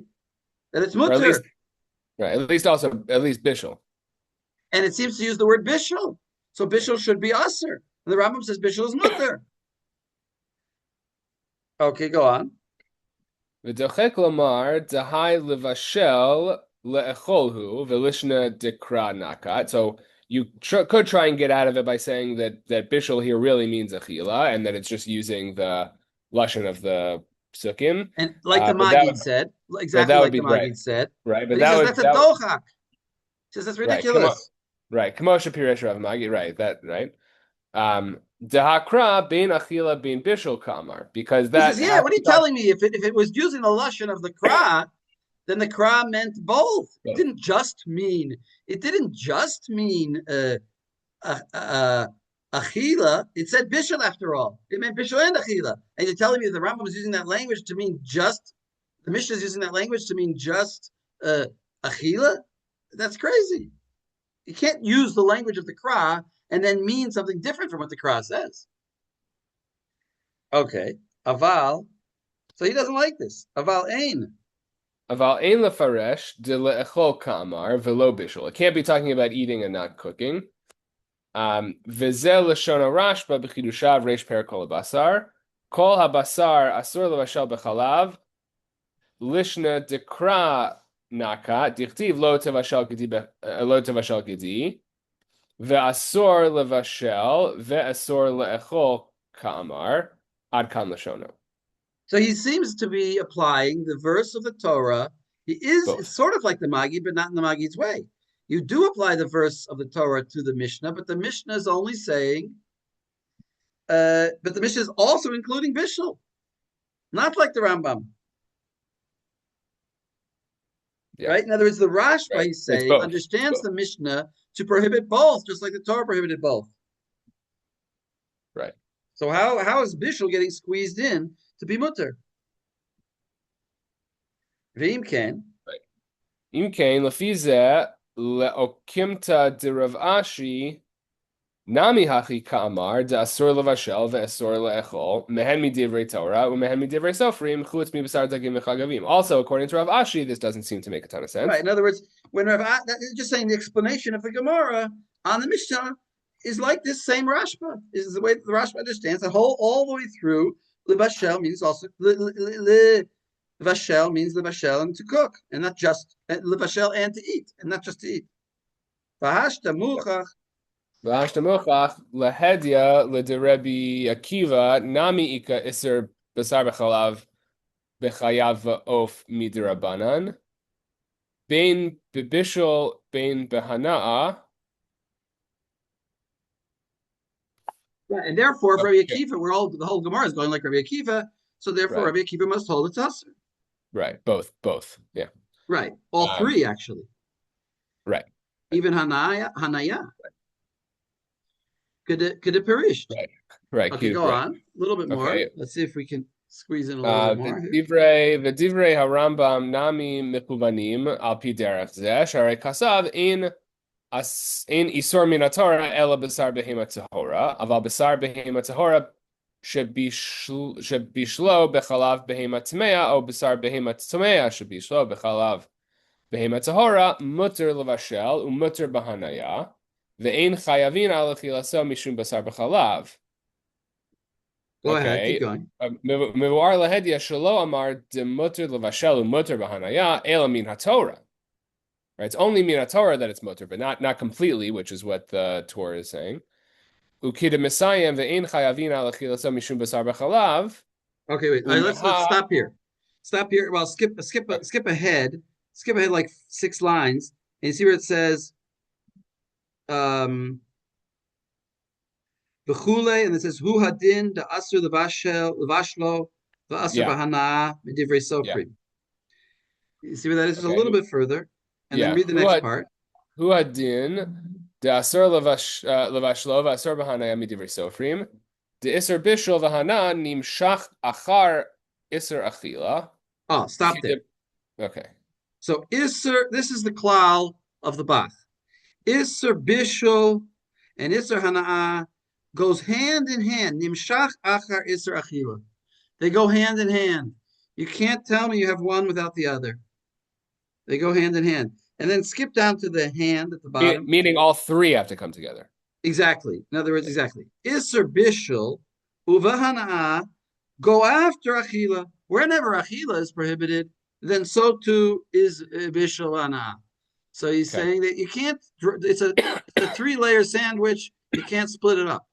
that it's mutter. At least bishul. And it seems to use the word bishul. So bishul should be asur. And the Rambam says bishul is mutter. Okay, go on. V'dochek lamar dahai levashel le'echolhu v'lishna dekra nakat. So you could try and get out of it by saying that bishul here really means achila, and that it's just using the lashon of the psukim. And like the Maggid said, exactly like the Maggid said. Right, but he says that's a dochak. He says that's ridiculous. Right, Kamosha Piresh Rav Maggid. Right, that right. Dehakra bein achila bein bishul kamar, because that. He says, what are you telling me? If it was using the lashon of the kra, then the kra meant both. It didn't just mean achila. It said bishul after all. It meant bishul and achila. And you're telling me the Rambam is using that language to mean just. The Mishnah is using that language to mean just achila. That's crazy. You can't use the language of the kra and then mean something different from what the kra says. Okay, aval. So he doesn't like this. Aval ein. Aval ein lefaresh de le'echol kamar velo bishul. It can't be talking about eating and not cooking. V'zel l'shon Rashba b'chidushav reish perakol basar. Kol habasar asur levashel b'chalav. Lishna dekra nakat dichtiv lo tevashel gedi. Ve'asor levashel ve'asor le'echol ka'amar ad kan l'shono. So he seems to be applying the verse of the Torah. It's sort of like the Maggid, but not in the Maggid's way. You do apply the verse of the Torah to the Mishnah, but the Mishnah is only saying, but the Mishnah is also including bishul, not like the Rambam. Yeah. Right? In other words, the Rashba, he's saying, understands the Mishnah to prohibit both, just like the Torah prohibited both. Right. So how is bishul getting squeezed in to be mutter? V'im ken. Right. Im ken lefi zeh le'okimta de Rav Ashi nami hachi ka'amar de asur levashel ve'asur le'echol mehen midivrei Torah u'mehen midivrei Sofrim chutz mi basar dagim v'chagavim. Also, according to Rav Ashi, this doesn't seem to make a ton of sense. Right. In other words, when just saying the explanation of the Gemara on the Mishnah is like this same Rashba. Is the way the Rashba understands the all the way through. Levashel means also levashel means levashel and to cook, and not just levashel and to eat, and not just to eat. V'hashta muchach. V'hashta muchach lehedya lederebi Akiva nami ika iser basar b'chalav b'chayav v'of midirabanan bein b'bishul bein b'hana'a. Right, and therefore, for Rabbi Akiva, the whole Gemara is going like Rabbi Akiva, so therefore Rabbi Akiva must hold it's asur. Right, both, yeah. Right, all three actually. Right. Even Hanaya. Could it perished? Right. Okay, go on. A little bit more. Let's see if we can squeeze in a little bit more. The divrei harambam nami mikuvanim al pi derech zeh sharei kasav in isor min haTorah ela basar behema tahora aval basar behema tahora שבשלו בחלב בהמה טמאה, או בשר בהמה טמאה שבשלו בחלב בהמה טהורה, מותר לבשל ומותר בהניה, ואין חייבים על אכילתו משום בשר בחלב. Go ahead, Okay. keep going. מבואר להדיא שלא אמר דמותר לבשל ומותר בהניה, אלא מן הTorah. Right? It's only min Torah that it's mutter, but not completely, which is what the Torah is saying. Ukida Messiah ve'in chayavin al achilaso mishum basar b'chalav. Okay, wait. Let's stop here. Stop here. Well, skip ahead. Skip ahead like 6 lines, and you see where it says v'chule, and it says hu hadin the asur levashlo the asur bahana medivrei sofrim. You see where that is? Just a little bit further. And then read the next part. Hu hadin de asur levashlo v'asur b'hanaya midivrei sofrim de isur bishul v'hana nimshach achar isur achila. Oh, stop there. Okay. So isur, this is the klal of the Bach. Isur bishul and isur hana'ah goes hand in hand. Nimshach achar isur achila. They go hand in hand. You can't tell me you have one without the other. They go hand in hand. And then skip down to the hand at the bottom. Meaning all 3 have to come together. Exactly. In other words, exactly. Isser bishul uvahana'ah go after achila. Whenever achila is prohibited, then so too is bishul hana'ah. So he's saying that you can't, it's a 3-layer sandwich. You can't split it up.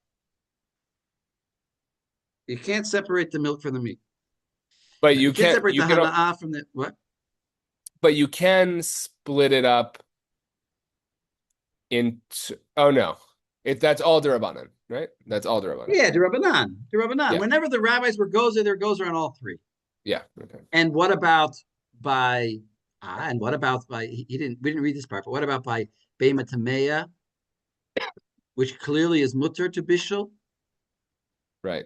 You can't separate the milk from the meat. But you can't can separate the hana'ah from the, what? But you can split it up into, that's all D'Rabbanan, right? That's all D'Rabbanan. Yeah, D'Rabbanan. Yeah. Whenever the rabbis were gozer, their gozer on all 3. Yeah. Okay. And what about by we didn't read this part, but what about by Beima Tameya, which clearly is mutter to bishul? Right.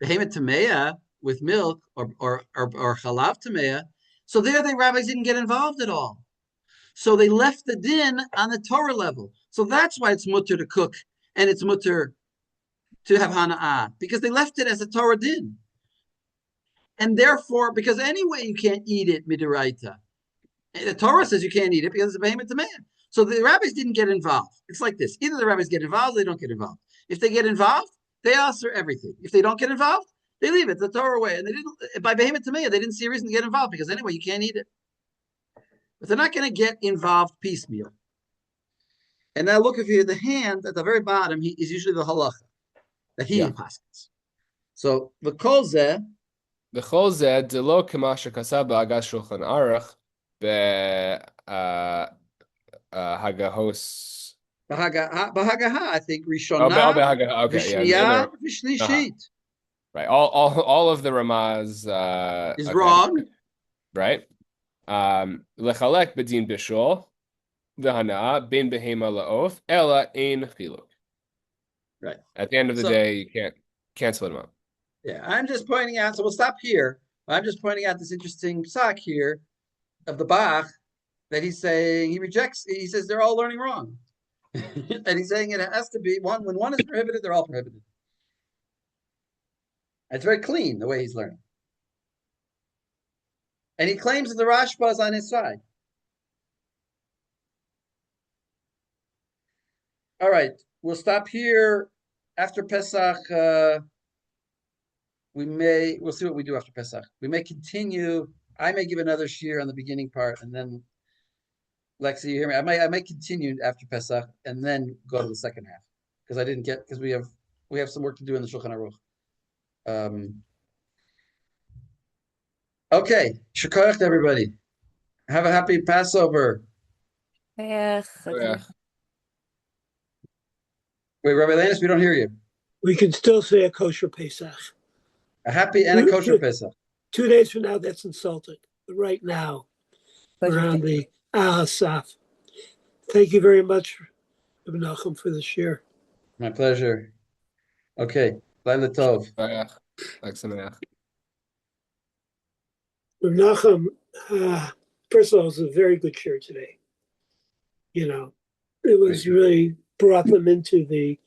Beima Tameya with milk or chalav Tameya. So there the rabbis didn't get involved at all. So they left the din on the Torah level. So that's why it's mutter to cook and it's mutter to have hana'ah, because they left it as a Torah din. And therefore, because anyway you can't eat it midiraita. The Torah says you can't eat it because it's a behemoth man. So the rabbis didn't get involved. It's like this. Either the rabbis get involved or they don't get involved. If they get involved, they answer everything. If they don't get involved, they leave it the Torah way. And they didn't, by behemoth tamei, they didn't see a reason to get involved because anyway you can't eat it. But they're not going to get involved piecemeal. And now look, if you the hand at the very bottom, he is usually the halacha that he paskins. So the kolzeh. The kolzeh delo kamasha kasaba agas shulchan aruch be hagahos. Bahagaha, I think Rishonah. Okay, Vishniya, Vishnishit. Right. All of the Ramaz is wrong. Right. Lechalek bedin bishul v'hana ben behema laof ela ein chiluk. Right. At the end of the day, you can't split them up. Yeah, I'm just pointing out. So we'll stop here. I'm just pointing out this interesting psak here of the Bach that he's saying he rejects. He says they're all learning wrong, and he's saying it has to be one. When one is prohibited, they're all prohibited. It's very clean the way he's learning. And he claims that the Rashba is on his side. All right, we'll stop here. After Pesach, we'll see what we do after Pesach. We may continue. I may give another shir on the beginning part, and then Lexi, you hear me? I may continue after Pesach and then go to the second half because we have some work to do in the Shulchan Aruch. Okay, shukayach to everybody. Have a happy Passover. Yeah. Wait, Rabbi Lannis, we don't hear you. We can still say a kosher Pesach. A happy and a kosher Pesach. 2 days from now, that's insulting. But right now, we're on the Ahasaf. Thank you very much, Rabbi Nachum, for the share. My pleasure. Okay, Laila Tov. Rabbi Nachum, first of all, it was a very good share today. You know, it was really brought them into the